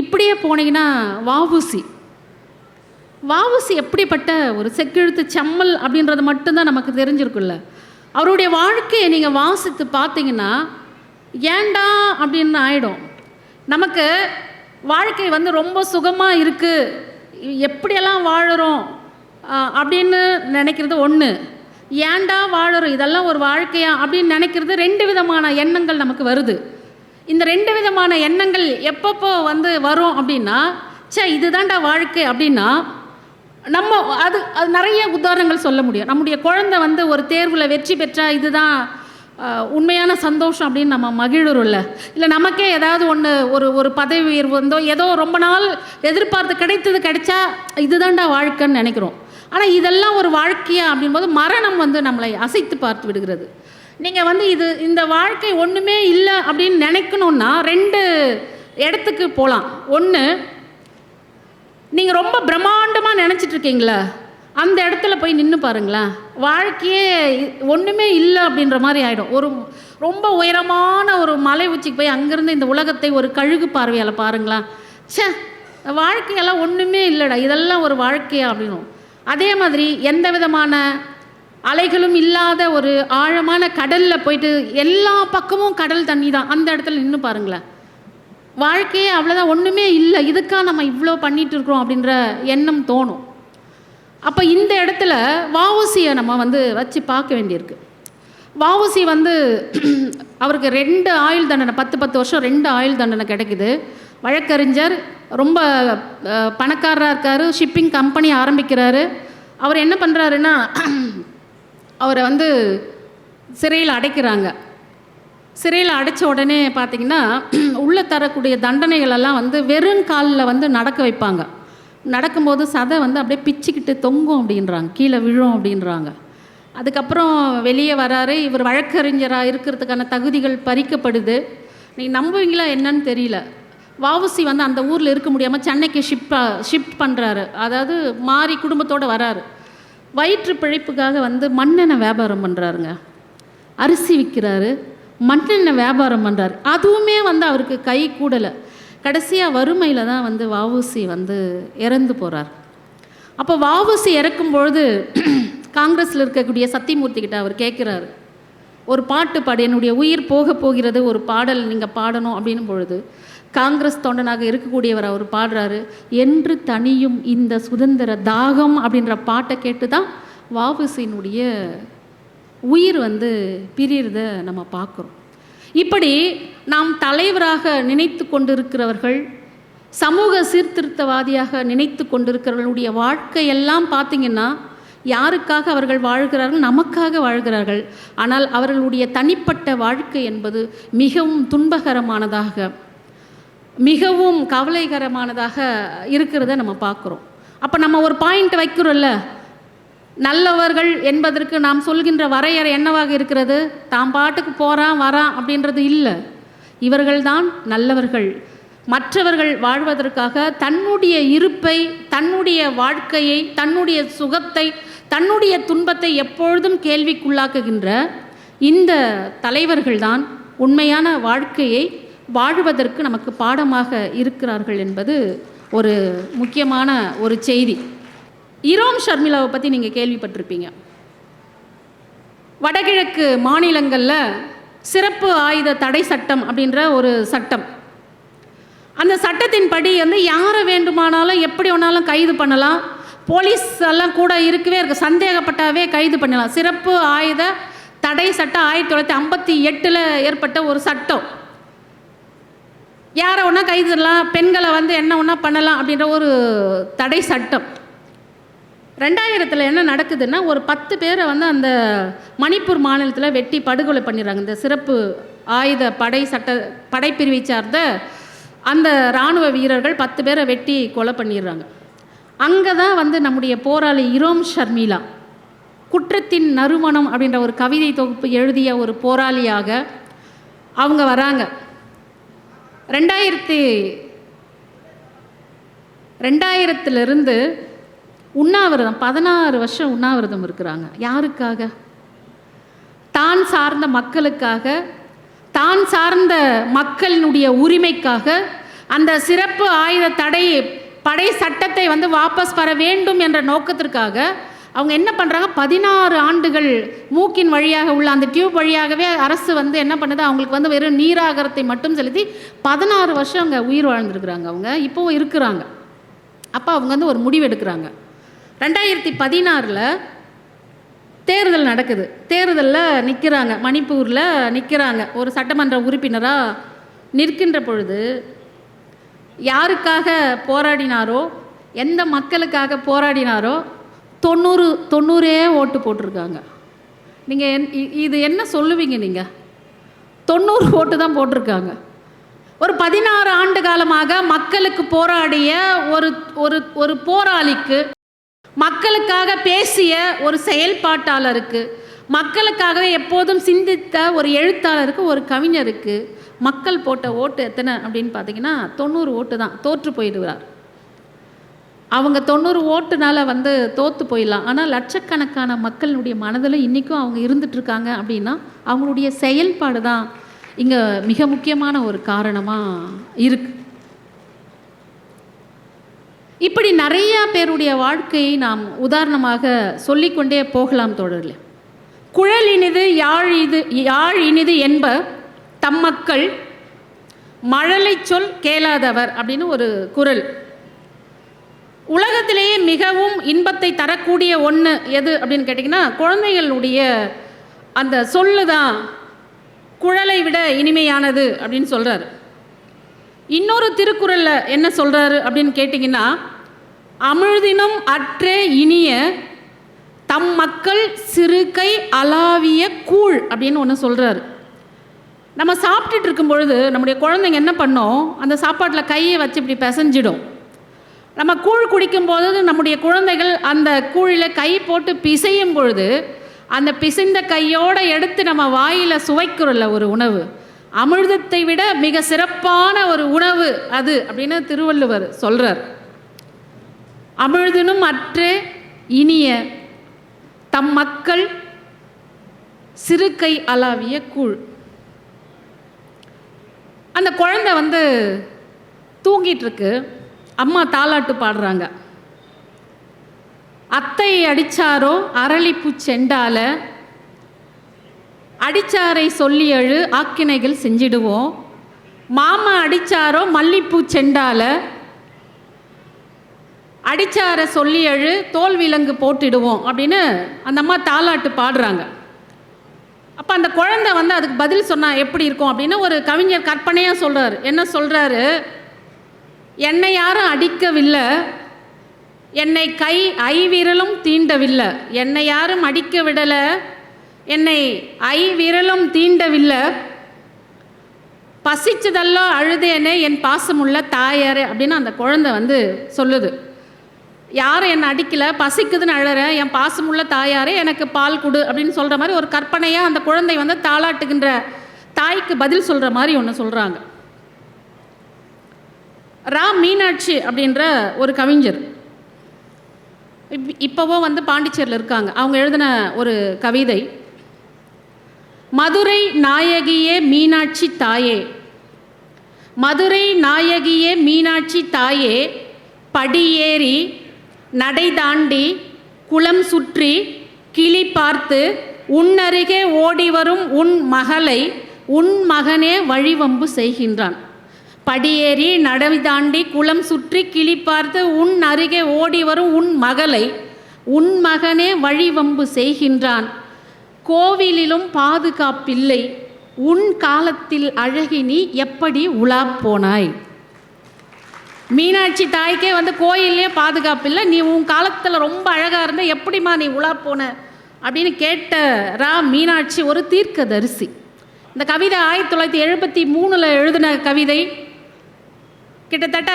இப்படியே போனீங்கன்னா வஉசி எப்படிப்பட்ட ஒரு செக்கெழுத்து செம்மல் அப்படின்றது மட்டும்தான் நமக்கு தெரிஞ்சிருக்குல்ல. அவருடைய வாழ்க்கையை நீங்கள் வாசித்து பார்த்தீங்கன்னா ஏண்டா அப்படின்னு ஆகிடும். நமக்கு வாழ்க்கை வந்து ரொம்ப சுகமாக இருக்குது, எப்படியெல்லாம் வாழுறோம் அப்படின்னு நினைக்கிறது ஒன்று. ஏண்டா வாழுறோம், இதெல்லாம் ஒரு வாழ்க்கையா அப்படின்னு நினைக்கிறது 2 விதமான எண்ணங்கள் நமக்கு வருது. இந்த 2 விதமான எண்ணங்கள் எப்பப்போ வந்து வரும் அப்படின்னா, இதுதான்டா வாழ்க்கை அப்படின்னா நம்ம அது நிறைய உதாரணங்கள் சொல்ல முடியும். நம்முடைய குழந்தை வந்து ஒரு தேர்வில் வெற்றி பெற்றால் இதுதான் உண்மையான சந்தோஷம் அப்படின்னு நம்ம மகிழுறோம்ல. இல்லை நமக்கே ஏதாவது ஒரு பதவி உயர்வு வந்தோ ஏதோ ரொம்ப நாள் எதிர்பார்த்து கிடைச்சா இதுதான்டா வாழ்க்கைன்னு நினைக்கிறோம். ஆனால் இதெல்லாம் ஒரு வாழ்க்கையா அப்படின்போது மரணம் வந்து நம்மளை அசைத்து பார்த்து விடுகிறது. நீங்கள் வந்து இந்த வாழ்க்கை ஒன்றுமே இல்லை அப்படின்னு நினைக்கணுன்னா 2 இடத்துக்கு போகலாம். ஒன்று, நீங்கள் ரொம்ப பிரம்மாண்டமாக நினச்சிட்ருக்கீங்களா, அந்த இடத்துல போய் நின்று பாருங்களேன், வாழ்க்கையே ஒன்றுமே இல்லை அப்படின்ற மாதிரி ஆகிடும். ரொம்ப உயரமான ஒரு மலை உச்சிக்கு போய் அங்கேருந்து இந்த உலகத்தை ஒரு கழுகு பார்வையால் பாருங்களேன், வாழ்க்கையெல்லாம் ஒன்றுமே இல்லைடா, இதெல்லாம் ஒரு வாழ்க்கையா அப்படின்னும். அதே மாதிரி எந்த விதமான அலைகளும் இல்லாத ஒரு ஆழமான கடலில் போயிட்டு எல்லா பக்கமும் கடல் தண்ணி தான், அந்த இடத்துல நின்று பாருங்களேன், வாழ்க்கையே அவ்வளோதான், ஒன்றுமே இல்லை, இதுக்காக நம்ம இவ்வளோ பண்ணிகிட்டு இருக்கிறோம் அப்படின்ற எண்ணம் தோணும். அப்போ இந்த இடத்துல வஉசியை நம்ம வந்து வச்சு பார்க்க வேண்டியிருக்கு. வஉசி வந்து அவருக்கு 2 ஆயுள் தண்டனை, 10 வருஷம் 2 ஆயுள் தண்டனை கிடைக்குது. வழக்கறிஞர், ரொம்ப பணக்காரராக இருக்கார், ஷிப்பிங் கம்பெனி ஆரம்பிக்கிறாரு. அவர் என்ன பண்ணுறாருன்னா, அவரை வந்து சிறையில் அடைக்கிறாங்க. சிறையில் அடைச்ச உடனே பார்த்திங்கன்னா உள்ளே தரக்கூடிய தண்டனைகளெல்லாம் வந்து வெறும் காலில் வந்து நடக்க வைப்பாங்க. நடக்கும்போது சதை வந்து அப்படியே பிச்சுக்கிட்டு தொங்கும் அப்படின்றாங்க, கீழே விழும் அப்படின்றாங்க. அதுக்கப்புறம் வெளியே வராரு. இவர் வழக்கறிஞராக இருக்கிறதுக்கான தகுதிகள் பறிக்கப்படுது. நீங்கள் நம்புவீங்களா என்னன்னு தெரியல, வஉசி வந்து அந்த ஊரில் இருக்க முடியாமல் சென்னைக்கு ஷிஃப்ட் பண்ணுறாரு. அதாவது மாறி குடும்பத்தோடு வராரு. வயிற்று பிழைப்புக்காக வந்து மண்ணெண்ணெய் வியாபாரம் பண்ணுறாருங்க. அரிசி விற்கிறாரு, மண்ணெண்ணெய் வியாபாரம் பண்ணுறாரு. அதுவுமே வந்து அவருக்கு கை கூடலை. கடைசியாக வறுமையில் தான் வந்து வஉசி வந்து இறந்து போகிறார். அப்போ வஉசி இறக்கும்பொழுது காங்கிரஸில் இருக்கக்கூடிய சத்தியமூர்த்தி கிட்ட அவர் கேட்குறாரு, ஒரு பாட்டு பாடு, என்னுடைய உயிர் போக போகிறது, ஒரு பாடல் நீங்கள் பாடணும் அப்படின்னும் பொழுது காங்கிரஸ் தொண்டனாக இருக்கக்கூடியவர் அவர் பாடுறாரு, என்று தனியும் இந்த சுதந்திர தாகம் அப்படின்ற பாட்டை கேட்டு தான் வஉசியினுடைய உயிர் வந்து பிரியறத நம்ம பார்க்குறோம். இப்படி நாம் தலைவராக நினைத்து கொண்டிருக்கிறவர்கள், சமூக சீர்திருத்தவாதியாக நினைத்து கொண்டிருக்கிறவர்களுடைய வாழ்க்கையெல்லாம் பார்த்திங்கன்னா யாருக்காக அவர்கள் வாழ்கிறார்கள்? நமக்காக வாழ்கிறார்கள். ஆனால் அவர்களுடைய தனிப்பட்ட வாழ்க்கை என்பது மிகவும் துன்பகரமானதாக, மிகவும் கவலைகரமானதாக இருக்கிறத நம்ம பார்க்குறோம். அப்போ நம்ம ஒரு பாயிண்ட் வைக்கிறோம்ல, நல்லவர்கள் என்பதற்கு நாம் சொல்கின்ற வரையறை என்னவாக இருக்கிறது? தாம் பாட்டுக்கு போகிறான் வரான் அப்படின்றது இல்லை. இவர்கள்தான் நல்லவர்கள். மற்றவர்கள் வாழ்வதற்காக தன்னுடைய இருப்பை, தன்னுடைய வாழ்க்கையை, தன்னுடைய சுகத்தை, தன்னுடைய துன்பத்தை எப்பொழுதும் கேள்விக்குள்ளாக்குகின்ற இந்த தலைவர்கள்தான் உண்மையான வாழ்க்கையை வாழ்வதற்கு நமக்கு பாடமாக இருக்கிறார்கள் என்பது ஒரு முக்கியமான ஒரு செய்தி. இரோம் ஷர்மிளாவை பற்றி நீங்கள் கேள்விப்பட்டிருப்பீங்க. வடகிழக்கு மாநிலங்களில் சிறப்பு ஆயுத தடை சட்டம் அப்படின்ற ஒரு சட்டம். அந்த சட்டத்தின்படி யாரை வேண்டுமானாலும் எப்படி வேணாலும் கைது பண்ணலாம். போலீஸ் எல்லாம் கூட இருக்கவே இருக்கு, சந்தேகப்பட்டாவே கைது பண்ணலாம். சிறப்பு ஆயுத தடை சட்டம் 1958 ஏற்பட்ட ஒரு சட்டம். யாரை ஒன்றா கைது பண்ணலாம், பெண்களை என்ன ஒன்றா பண்ணலாம் அப்படின்ற ஒரு தடை சட்டம். 2000 என்ன நடக்குதுன்னா, ஒரு 10 பேரை அந்த மணிப்பூர் மாநிலத்தில் வெட்டி படுகொலை பண்ணிடுறாங்க. இந்த சிறப்பு ஆயுத படைப்பிரிவை சார்ந்த அந்த இராணுவ வீரர்கள் 10 பேரை வெட்டி கொலை பண்ணிடுறாங்க. அங்கே தான் நம்முடைய போராளி இரோம் ஷர்மிளா குற்றத்தின் நறுமணம் அப்படின்ற ஒரு கவிதை தொகுப்பு எழுதிய ஒரு போராளியாக அவங்க வராங்க. 2000 உண்ணாவிரதம் 16 வருஷம் உண்ணாவிரதம் இருக்கிறாங்க. யாருக்காக? தான் சார்ந்த மக்களுக்காக, தான் சார்ந்த மக்களினுடைய உரிமைக்காக. அந்த சிறப்பு ஆயுத படை சட்டத்தை வாபஸ் பெற வேண்டும் என்ற நோக்கத்திற்காக அவங்க என்ன பண்ணுறாங்க, 16 ஆண்டுகள் மூக்கின் வழியாக உள்ள அந்த டியூப் வழியாகவே அரசு என்ன பண்ணுது, அவங்களுக்கு வெறும் நீராகாரத்தை மட்டும் செலுத்தி 16 வருஷம் அவங்க உயிர் வாழ்ந்துருக்குறாங்க. அவங்க இப்போவும் இருக்கிறாங்க. அப்போ அவங்க ஒரு முடிவு எடுக்கிறாங்க. 2016 தேர்தல் நடக்குது. தேர்தலில் நிற்கிறாங்க, மணிப்பூரில் நிற்கிறாங்க. ஒரு சட்டமன்ற உறுப்பினராக நிற்கின்ற பொழுது யாருக்காக போராடினாரோ, எந்த மக்களுக்காக போராடினாரோ 90 ஓட்டு போட்டிருக்காங்க. நீங்கள் இது என்ன சொல்லுவீங்க? நீங்கள் 90 ஓட்டு தான் போட்டிருக்காங்க. ஒரு 16 ஆண்டு காலமாக மக்களுக்கு போராடிய ஒரு போராளிக்கு, மக்களுக்காக பேசிய ஒரு செயல்பாட்டாளருக்கு, மக்களுக்காகவே எப்போதும் சிந்தித்த ஒரு எழுத்தாளருக்கு, ஒரு கவிஞருக்கு மக்கள் போட்ட ஓட்டு எத்தனை அப்படின்னு பார்த்தீங்கன்னா 90 ஓட்டு தான். தோற்று போயிடுவார். அவங்க 90 ஓட்டுனால தோற்று போயிடலாம். ஆனால் லட்சக்கணக்கான மக்களுடைய மனதில் இன்றைக்கும் அவங்க இருந்துகிட்ருக்காங்க. அப்படின்னா அவங்களுடைய செயல்பாடு தான் இங்கே மிக முக்கியமான ஒரு காரணமாக இருக்குது. இப்படி நிறையா பேருடைய வாழ்க்கையை நாம் உதாரணமாக சொல்லிக்கொண்டே போகலாம் தோழர்களே. குழல் இனிது யாழ் இனிது என்ப தம் மக்கள் மழலை சொல் கேளாதவர் அப்படின்னு ஒரு குறள். உலகத்திலேயே மிகவும் இன்பத்தை தரக்கூடிய ஒன்று எது அப்படின்னு கேட்டிங்கன்னா, குழந்தைகளுடைய அந்த சொல்லு தான் குழலை விட இனிமையானது அப்படின்னு சொல்கிறார். இன்னொரு திருக்குறளில் என்ன சொல்கிறாரு அப்படின்னு கேட்டிங்கன்னா, அமிழ்தினும் அற்றே இனிய தம் மக்கள் சிறுகை அளாவிய கூழ் அப்படின்னு ஒன்று சொல்கிறாரு. நம்ம சாப்பிட்டுட்டு இருக்கும் பொழுது நம்முடைய குழந்தைங்க என்ன பண்ணோம், அந்த சாப்பாட்டில் கையை வச்சு இப்படி பிசைஞ்சிடும். நம்ம கூழ் குடிக்கும்போது நம்முடைய குழந்தைகள் அந்த கூழில் கை போட்டு பிசையும் பொழுது அந்த பிசைந்த கையோடு எடுத்து நம்ம வாயில் சுவைக்கிறோம்ல ஒரு உணவு, அமிர்தத்தை விட மிக சிறப்பான ஒரு உணவு அது அப்படின்னு திருவள்ளுவர் சொல்கிறார். அமிழ்தினும் அற்றே இனிய தம் மக்கள் சிறுகை அளாவிய கூழ். அந்த குழந்தை தூங்கிட்டுருக்கு. அம்மா தாலாட்டு பாடுறாங்க. அத்தை அடிச்சாரோ அரளிப்பூ செண்டால, அடிச்சாரை சொல்லி எழு ஆக்கினைகள் செஞ்சிடுவோம். மாமா அடிச்சாரோ மல்லிப்பூ செண்டால, அடிச்சாரை சொல்லி எழு தோல் விலங்கு போட்டிடுவோம் அப்படின்னு அந்த அம்மா தாலாட்டு பாடுறாங்க. அப்போ அந்த குழந்தை அதுக்கு பதில் சொன்னால் எப்படி இருக்கும் அப்படின்னு ஒரு கவிஞர் கற்பனையாக சொல்கிறார். என்ன சொல்கிறாரு, என்னை யாரும் அடிக்கவில்லை, என்னை ஐவிரலும் தீண்டவில்லை, என்னை யாரும் அடிக்க விடலை, என்னை ஐவிரலும் தீண்டவில்லை, பசிச்சதெல்லாம் அழுதேனே என் பாசமுள்ள தாயாரே அப்படின்னு அந்த குழந்தை சொல்லுது. யாரும் என்னை அடிக்கலை, பசிக்குதுன்னு அழறேன், என் பாசமுள்ள தாயாரே எனக்கு பால் கொடு அப்படின்னு சொல்கிற மாதிரி ஒரு கற்பனையாக அந்த குழந்தை வந்து தாளாட்டுகின்ற தாய்க்கு பதில் சொல்கிற மாதிரி ஒன்று சொல்கிறாங்க. ரா மீனாட்சி அப்படின்ற ஒரு கவிஞர் இப்போவோ வந்து பாண்டிச்சேரியில் இருக்காங்க. அவங்க எழுதின ஒரு கவிதை, மதுரை நாயகியே மீனாட்சி தாயே, மதுரை நாயகியே மீனாட்சி தாயே, படியேறி நடை தாண்டி குளம் சுற்றி கிளி பார்த்து உன்னருகே ஓடி வரும் உன் மகளை உன் மகனே வழிவம்பு செய்கின்றான். படியேறி நடை தாண்டி குளம் சுற்றி கிளி பார்த்து உன் அருகே ஓடி வரும் உன் மகளை உன் மகனே வழிவம்பு செய்கின்றான். கோவிலிலும் பாதுகாப்பில்லை, உன் காலத்தில் அழகி நீ எப்படி உலா போனாய். மீனாட்சி தாய்க்கே வந்து கோயிலே பாதுகாப்பில்லை, நீ உன் காலத்தில் ரொம்ப அழகாக இருந்த, எப்படிமா நீ உலா போன அப்படின்னு கேட்ட ரா மீனாட்சி ஒரு தீர்க்கதரிசி. இந்த கவிதை 1973 எழுதின கவிதை. கிட்டத்தட்ட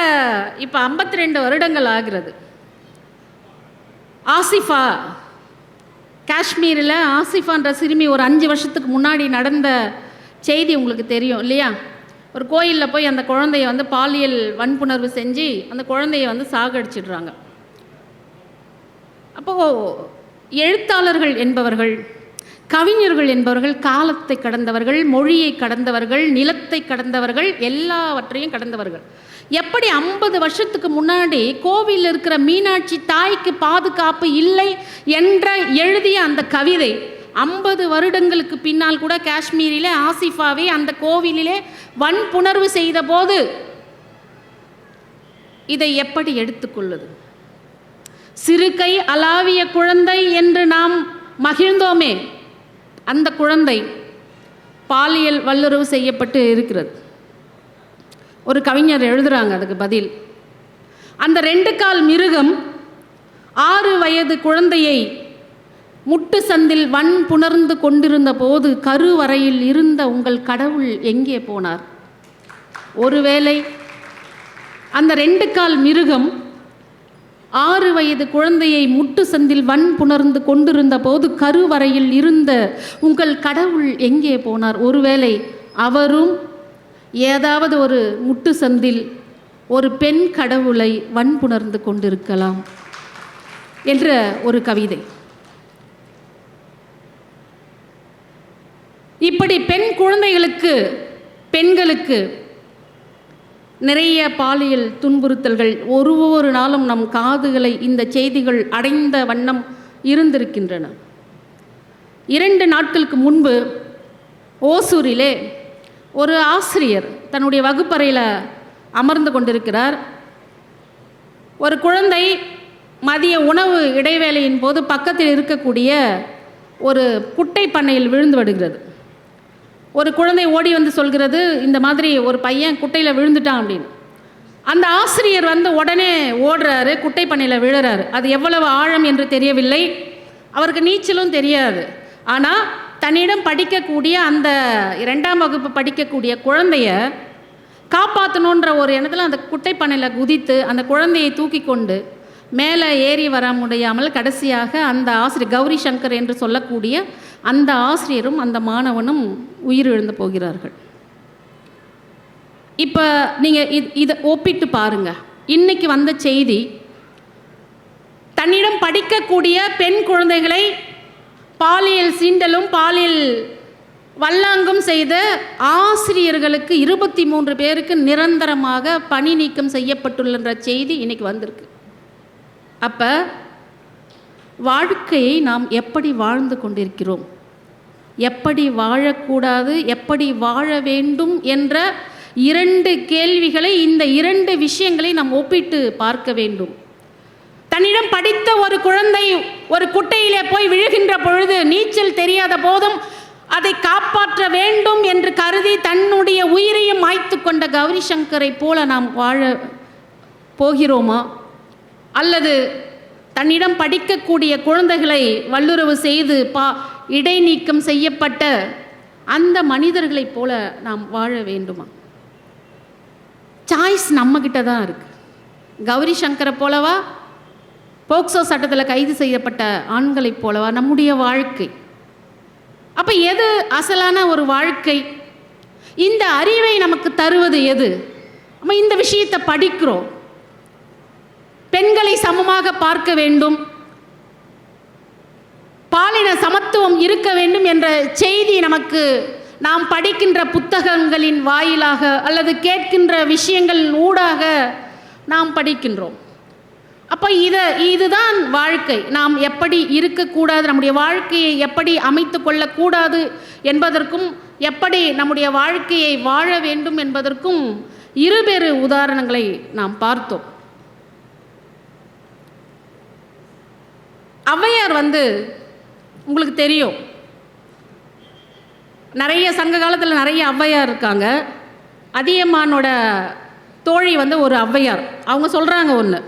இப்போ 52 வருடங்கள் ஆகிறது. ஆசிஃபா, காஷ்மீரில் ஆசிஃபான்ற சிறுமி ஒரு 5 வருஷத்துக்கு முன்னாடி நடந்த செய்தி உங்களுக்கு தெரியும் இல்லையா? ஒரு கோயிலில் போய் அந்த குழந்தைய வந்து பாலியல் வன்புணர்வு செஞ்சு அந்த குழந்தைய வந்து சாகடிச்சிடுறாங்க. அப்போது எழுத்தாளர்கள் என்பவர்கள், கவிஞர்கள் என்பவர்கள் காலத்தை கடந்தவர்கள், மொழியை கடந்தவர்கள், நிலத்தை கடந்தவர்கள், எல்லாவற்றையும் கடந்தவர்கள். எப்படி 50 வருஷத்துக்கு முன்னாடி கோவிலில் இருக்கிற மீனாட்சி தாய்க்கு பாதுகாப்பு இல்லை என்ற எழுதிய அந்த கவிதை 50 வருடங்களுக்கு பின்னால் கூட காஷ்மீரிலே ஆசிஃபாவை அந்த கோவிலிலே வன்புணர்வு செய்த போது இதை எப்படி எடுத்துக்கொள்வது? சிறு கை அலாவிய குழந்தை என்று நாம் மகிழ்ந்தோமே, அந்த குழந்தை பாலியல் வல்லுறவு செய்யப்பட்டு இருக்கிறது. ஒரு கவிஞர் எழுதுகிறாங்க அதுக்கு பதில், அந்த 2 கால் மிருகம் 6 வயது குழந்தையை முட்டு சந்தில் வன்புணர்ந்து கொண்டிருந்த போது கருவறையில் இருந்த உங்கள் கடவுள் எங்கே போனார்? ஒருவேளை அந்த 2 கால் மிருகம் 6 வயது குழந்தையை முட்டு சந்தில் வன்புணர்ந்து கொண்டிருந்த போது கருவறையில் இருந்த உங்கள் கடவுள் எங்கே போனார்? ஒருவேளை அவரும் ஏதாவது ஒரு முட்டு சந்தில் ஒரு பெண் கடவுளை வன்புணர்ந்து கொண்டிருக்கலாம் என்ற ஒரு கவிதை. இப்படி பெண் குழந்தைகளுக்கு, பெண்களுக்கு நிறைய பாலியல் துன்புறுத்தல்கள் ஒவ்வொரு நாளும் நம் காதுகளை இந்த செய்திகள் அடைந்த வண்ணம் இருந்திருக்கின்றன. 2 நாட்களுக்கு முன்பு ஓசூரிலே ஒரு ஆசிரியர் தன்னுடைய வகுப்பறையில் அமர்ந்து கொண்டிருக்கிறார். ஒரு குழந்தை மதிய உணவு இடைவேளையின் போது பக்கத்தில் இருக்கக்கூடிய ஒரு குட்டை பண்ணையில் விழுந்து விடுகிறது. ஒரு குழந்தை ஓடி வந்து சொல்கிறது, இந்த மாதிரி ஒரு பையன் குட்டையில் விழுந்துட்டான் அப்படின்னு. அந்த ஆசிரியர் வந்து உடனே ஓடுறாரு, குட்டை பண்ணையில் விழுறாரு. அது எவ்வளவு ஆழம் என்று தெரியவில்லை, அவருக்கு நீச்சலும் தெரியாது. ஆனால் தன்னிடம் படிக்கக்கூடிய அந்த 2ஆம் வகுப்பு படிக்கக்கூடிய குழந்தைய காப்பாற்றணுன்ற ஒரு எண்ணத்தில் அந்த குட்டை பண்ணையில் குதித்து அந்த குழந்தையை தூக்கி கொண்டு மேலே ஏறி வர முடியாமல் கடைசியாக அந்த ஆசிரியர், கௌரி சங்கர் என்று சொல்லக்கூடிய அந்த ஆசிரியரும் அந்த மாணவனும் உயிரிழந்து போகிறார்கள். இப்போ நீங்கள் இதை ஒப்பிட்டு பாருங்கள். இன்றைக்கி வந்த செய்தி, தன்னிடம் படிக்கக்கூடிய பெண் குழந்தைகளை பாலியல் சீண்டலும் பாலியல் வல்லாங்கும் செய்த ஆசிரியர்களுக்கு 23 பேருக்கு நிரந்தரமாக பணி நீக்கம் செய்யப்பட்டுள்ளன்ற செய்தி இன்றைக்கி வந்திருக்கு. அப்போ வாழ்க்கையை நாம் எப்படி வாழ்ந்து கொண்டிருக்கிறோம், எப்படி வாழக்கூடாது, எப்படி வாழ வேண்டும் என்ற 2 கேள்விகளை, இந்த 2 விஷயங்களை நாம் ஒப்பிட்டு பார்க்க வேண்டும். தன்னிடம் படித்த ஒரு குழந்தை ஒரு குட்டையிலே போய் விழுகின்ற பொழுது நீச்சல் தெரியாத போதும் அதை காப்பாற்ற வேண்டும் என்று கருதி தன்னுடைய உயிரையும் மாய்த்து கொண்ட கௌரி சங்கரை போல நாம் வாழ போகிறோமா? அல்லது தன்னிடம் படிக்கக்கூடிய குழந்தைகளை வல்லுறவு செய்து இடைநீக்கம் செய்யப்பட்ட அந்த மனிதர்களைப் போல நாம் வாழ வேண்டுமா? சாய்ஸ் நம்மக்கிட்ட தான் இருக்குது. கௌரி சங்கரை போலவா போக்சோ சட்டத்தில் கைது செய்யப்பட்ட ஆண்களைப் போலவா நம்முடைய வாழ்க்கை? அப்போ எது அசலான ஒரு வாழ்க்கை? இந்த அறிவை நமக்கு தருவது எது? நம்ம இந்த விஷயத்தை படிக்கிறோம். பெண்களை சமமாக பார்க்க வேண்டும், பாலின சமத்துவம் இருக்க வேண்டும் என்ற செய்தி நமக்கு நாம் படிக்கின்ற புத்தகங்களின் வாயிலாக அல்லது கேட்கின்ற விஷயங்கள் ஊடாக நாம் படிக்கின்றோம். அப்போ இதுதான் வாழ்க்கை. நாம் எப்படி இருக்கக்கூடாது, நம்முடைய வாழ்க்கையை எப்படி அமைத்து கொள்ளக்கூடாது என்பதற்கும் எப்படி நம்முடைய வாழ்க்கையை வாழ வேண்டும் என்பதற்கும் இருவேறு உதாரணங்களை நாம் பார்த்தோம். ஔவையார் உங்களுக்கு தெரியும், நிறைய சங்க காலத்தில் நிறைய ஔவையார் இருக்காங்க. அதியமானோட தோழி ஒரு ஔவையார். அவங்க சொல்கிறாங்க ஒன்று,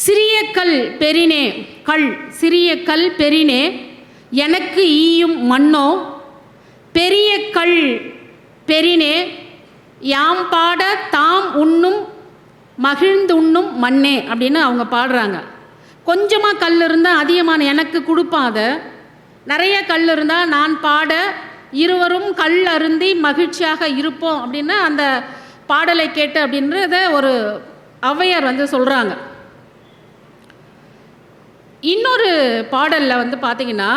சிறிய கல் பெரினே, சிறிய கல் பெரினே எனக்கு ஈயும் மண்ணோ, பெரிய கல் பெரினே யாம் பாட தாம் உண்ணும் மகிழ்ந்துண்ணும் மண்ணே அப்படின்னு அவங்க பாடுறாங்க. கொஞ்சமாக கல் இருந்தால் அதிகமான எனக்கு கொடுப்பான், அதை நிறைய கல் இருந்தால் நான் பாட இருவரும் கல் அருந்தி மகிழ்ச்சியாக இருப்போம் அப்படின்னு அந்த பாடலை கேட்டு அப்படின்றத ஒரு ஔவையார் சொல்கிறாங்க. இன்னொரு பாடலில் பார்த்தீங்கன்னா,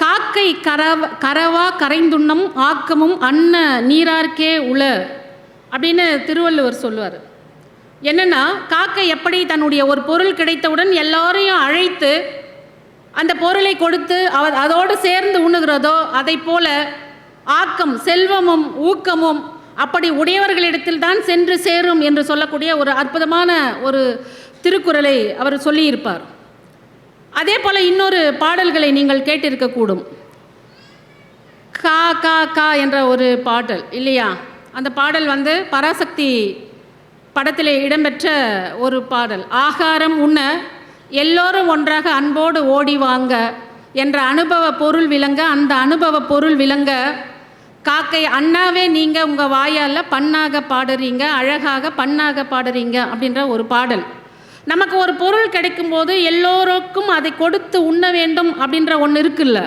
காக்கை கரவா கரைந்துண்ணம் ஆக்கமும் அன்ன நீரார்க்கே உள அப்படின்னு திருவள்ளுவர் சொல்லுவார். என்னென்னா, காக்கை எப்படி தன்னுடைய ஒரு பொருள் கிடைத்தவுடன் எல்லாரையும் அழைத்து அந்த பொருளை கொடுத்து அதோடு சேர்ந்து உண்ணுகிறதோ, அதை போல ஆக்கம், செல்வமும் ஊக்கமும் அப்படி உடையவர்களிடத்தில் தான் சென்று சேரும் என்று சொல்லக்கூடிய ஒரு அற்புதமான ஒரு திருக்குறளை அவர் சொல்லியிருப்பார். அதே போல் இன்னொரு பாடல்களை நீங்கள் கேட்டிருக்கக்கூடும். கா கா கா என்ற ஒரு பாடல் இல்லையா? அந்த பாடல் பராசக்தி படத்திலே இடம்பெற்ற ஒரு பாடல். ஆகாரம் உண்ண எல்லோரும் ஒன்றாக அன்போடு ஓடி வாங்க என்ற அனுபவ பொருள் விளங்க, அந்த அனுபவ பொருள் விளங்க காக்கை அண்ணாவே நீங்கள் உங்கள் வாயால் பண்ணாக பாடுறீங்க, அழகாக பண்ணாக பாடுறீங்க அப்படின்ற ஒரு பாடல். நமக்கு ஒரு பொருள் கிடைக்கும்போது எல்லோருக்கும் அதை கொடுத்து உண்ண வேண்டும் அப்படின்ற ஒன்று இருக்குல்ல.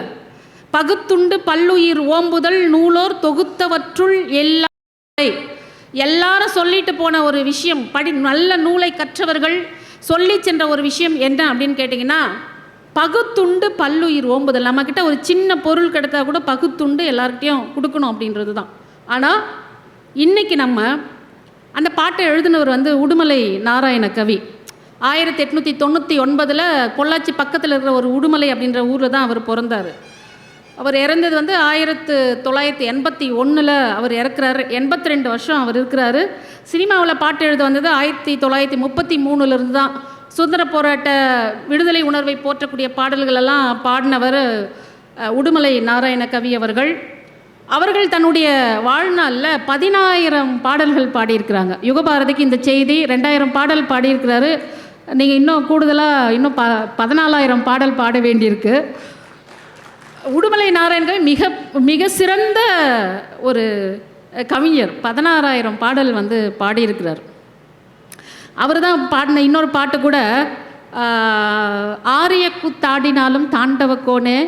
பகுத்துண்டு பல்லுயிர் ஓம்புதல் நூலோர் தொகுத்தவற்றுள் எல்லாரும் சொல்லிட்டு போன ஒரு விஷயம், நல்ல நூலை கற்றவர்கள் சொல்லி சென்ற ஒரு விஷயம் என்ன அப்படின்னு கேட்டிங்கன்னா, பகுத்துண்டு பல்லுயிர் ஓம்புதல். நம்மக்கிட்ட ஒரு சின்ன பொருள் கிடைத்தா கூட பகுத்துண்டு எல்லார்கிட்டையும் கொடுக்கணும் அப்படின்றது தான். ஆனால் இன்றைக்கி நம்ம அந்த பாட்டை எழுதினவர் உடுமலை நாராயண கவி. 1899 பொள்ளாச்சி பக்கத்தில் இருக்கிற ஒரு உடுமலை அப்படின்ற ஊரில் தான் அவர் பிறந்தார். அவர் இறந்தது 1981 அவர் இறக்குறாரு. 82 வருஷம் அவர் இருக்கிறாரு. சினிமாவில் பாட்டு எழுத வந்தது 1933 தான். சுதந்திர போராட்ட விடுதலை உணர்வை போற்றக்கூடிய பாடல்களெல்லாம் பாடினவர் உடுமலை நாராயண கவி அவர்கள். அவர்கள் தன்னுடைய வாழ்நாளில் 10,000 பாடல்கள் பாடியிருக்கிறாங்க. யுகபாரதிக்கு இந்த செய்தி 2000 பாடல் பாடியிருக்கிறாரு. நீங்கள் இன்னும் கூடுதலாக இன்னும் 14,000 பாடல் பாட வேண்டியிருக்கு. உடுமலை நாராயண கவி மிக மிக சிறந்த ஒரு கவிஞர். 16,000 பாடல் பாடியிருக்கிறார். அவர் தான் பாடின இன்னொரு பாட்டு கூட, ஆரிய கூத்தாடினாலும் தாண்டவக்கோனே,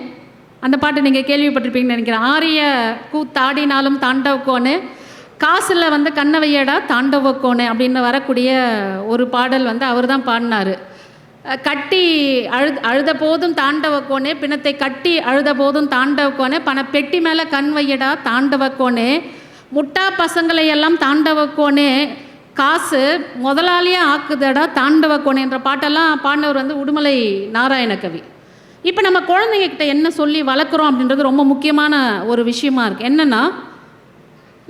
அந்த பாட்டு நீங்கள் கேள்விப்பட்டிருப்பீங்கன்னு நினைக்கிறேன். ஆரிய கூத்தாடினாலும் தாண்டவக்கோனே, காசில் கண்ணவையடா தாண்டவக்கோனே அப்படின்னு வரக்கூடிய ஒரு பாடல் அவர் தான் பாடினார். கட்டி அழுத போதும் தாண்டவக்கோனே, பிணத்தை கட்டி அழுத போதும் தாண்டவக்கோனே, பெட்டி மேலே கண் வையடா தாண்டவக்கோனே, முட்டா பசங்களை எல்லாம் தாண்டவக்கோனே, காசு முதலாளியாக ஆக்குதடா தாண்டவக்கோனே என்ற பாட்டெல்லாம் பாடினவர் உடுமலை நாராயண கவி. இப்போ நம்ம குழந்தைங்கக்கிட்ட என்ன சொல்லி வளர்க்குறோம் அப்படின்றது ரொம்ப முக்கியமான ஒரு விஷயமா இருக்குது. என்னென்னா,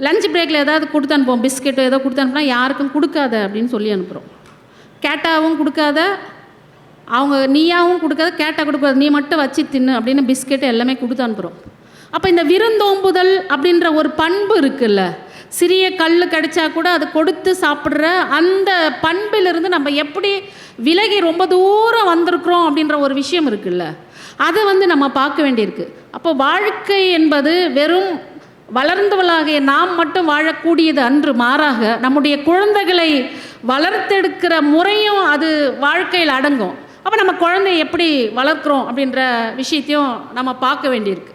லஞ்ச் பிரேக்கில் ஏதாவது கொடுத்து அனுப்புவோம், பிஸ்கெட்டு ஏதோ கொடுத்து அனுப்புனா யாருக்கும் கொடுக்காத அப்படின்னு சொல்லி அனுப்புகிறோம். கேட்டாவும் கொடுக்காத, அவங்க நீயாவும் கொடுக்காத, கேட்டால் கொடுக்காது, நீ மட்டும் வச்சு தின்னு அப்படின்னு பிஸ்கெட்டு எல்லாமே கொடுத்து அனுப்புகிறோம். அப்போ இந்த விருந்தோம்புதல் அப்படின்ற ஒரு பண்பு இருக்குல்ல, சிறிய கல் கிடைச்சா கூட அது கொடுத்து சாப்பிட்ற அந்த பண்பிலிருந்து நம்ம எப்படி விலகி ரொம்ப தூரம் வந்திருக்கிறோம் அப்படின்ற ஒரு விஷயம் இருக்குல்ல, அதை நம்ம பார்க்க வேண்டியிருக்கு. அப்போ வாழ்க்கை என்பது வெறும் வளர்ந்தவளாகிய நாம் மட்டும் வாழக்கூடியது அன்று, மாறாக நம்முடைய குழந்தைகளை வளர்த்தெடுக்கிற முறையும் அது வாழ்க்கையில் அடங்கும். அப்போ நம்ம குழந்தைய எப்படி வளர்க்குறோம் அப்படின்ற விஷயத்தையும் நம்ம பார்க்க வேண்டியிருக்கு.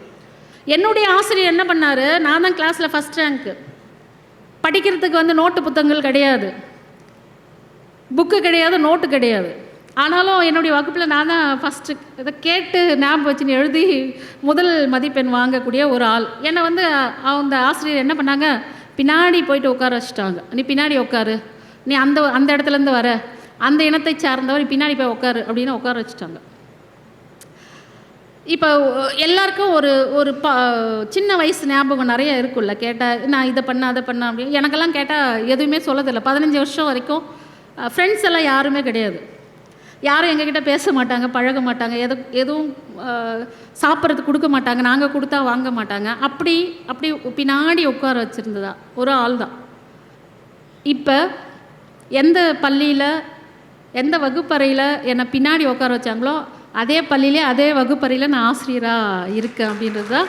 என்னுடைய ஆசிரியர் என்ன பண்ணார், நான் தான் கிளாஸில் ஃபஸ்ட் ரேங்க்கு. படிக்கிறதுக்கு வந்து நோட்டு புத்தகங்கள் கிடையாது, புக்கு கிடையாது, நோட்டு கிடையாது. ஆனாலும் என்னுடைய வகுப்பில் நான் தான் ஃபஸ்ட்டு. இதை கேட்டு ஞாபகம் வச்சுன்னு எழுதி முதல் மதிப்பெண் வாங்கக்கூடிய ஒரு ஆள். என்னை வந்து அந்த ஆசிரியர் என்ன பண்ணாங்க, பின்னாடி போயிட்டு உட்கார வச்சுட்டாங்க. நீ பின்னாடி உட்காரு, நீ அந்த இடத்துலேருந்து வர, அந்த இனத்தை சார்ந்தவர், பின்னாடி போய் உட்காரு அப்படின்னு உட்கார வச்சுட்டாங்க. இப்போ எல்லாருக்கும் ஒரு ஒரு சின்ன வயசு ஞாபகம் நிறைய இருக்குல்ல. கேட்டால் நான் இதை பண்ணேன் அதை பண்ணேன் அப்படின்னு. எனக்கெல்லாம் கேட்டால் எதுவுமே சொல்லதில்லை. 15 வருஷம் வரைக்கும் ஃப்ரெண்ட்ஸ் எல்லாம் யாருமே கிடையாது. யாரும் எங்ககிட்ட பேச மாட்டாங்க, பழக மாட்டாங்க, எதுவும் சாப்பிட்றதுக்கு கொடுக்க மாட்டாங்க, நாங்கள் கொடுத்தா வாங்க மாட்டாங்க. அப்படி பின்னாடி உட்கார வச்சுருந்ததா ஒரு ஆள் தான். இப்போ எந்த பள்ளியில் எந்த வகுப்பறையில் என்னை பின்னாடி உட்கார வச்சாங்களோ அதே பள்ளியிலே அதே வகுப்பறையில் நான் ஆசிரியராக இருக்கேன். அப்படின்றது தான்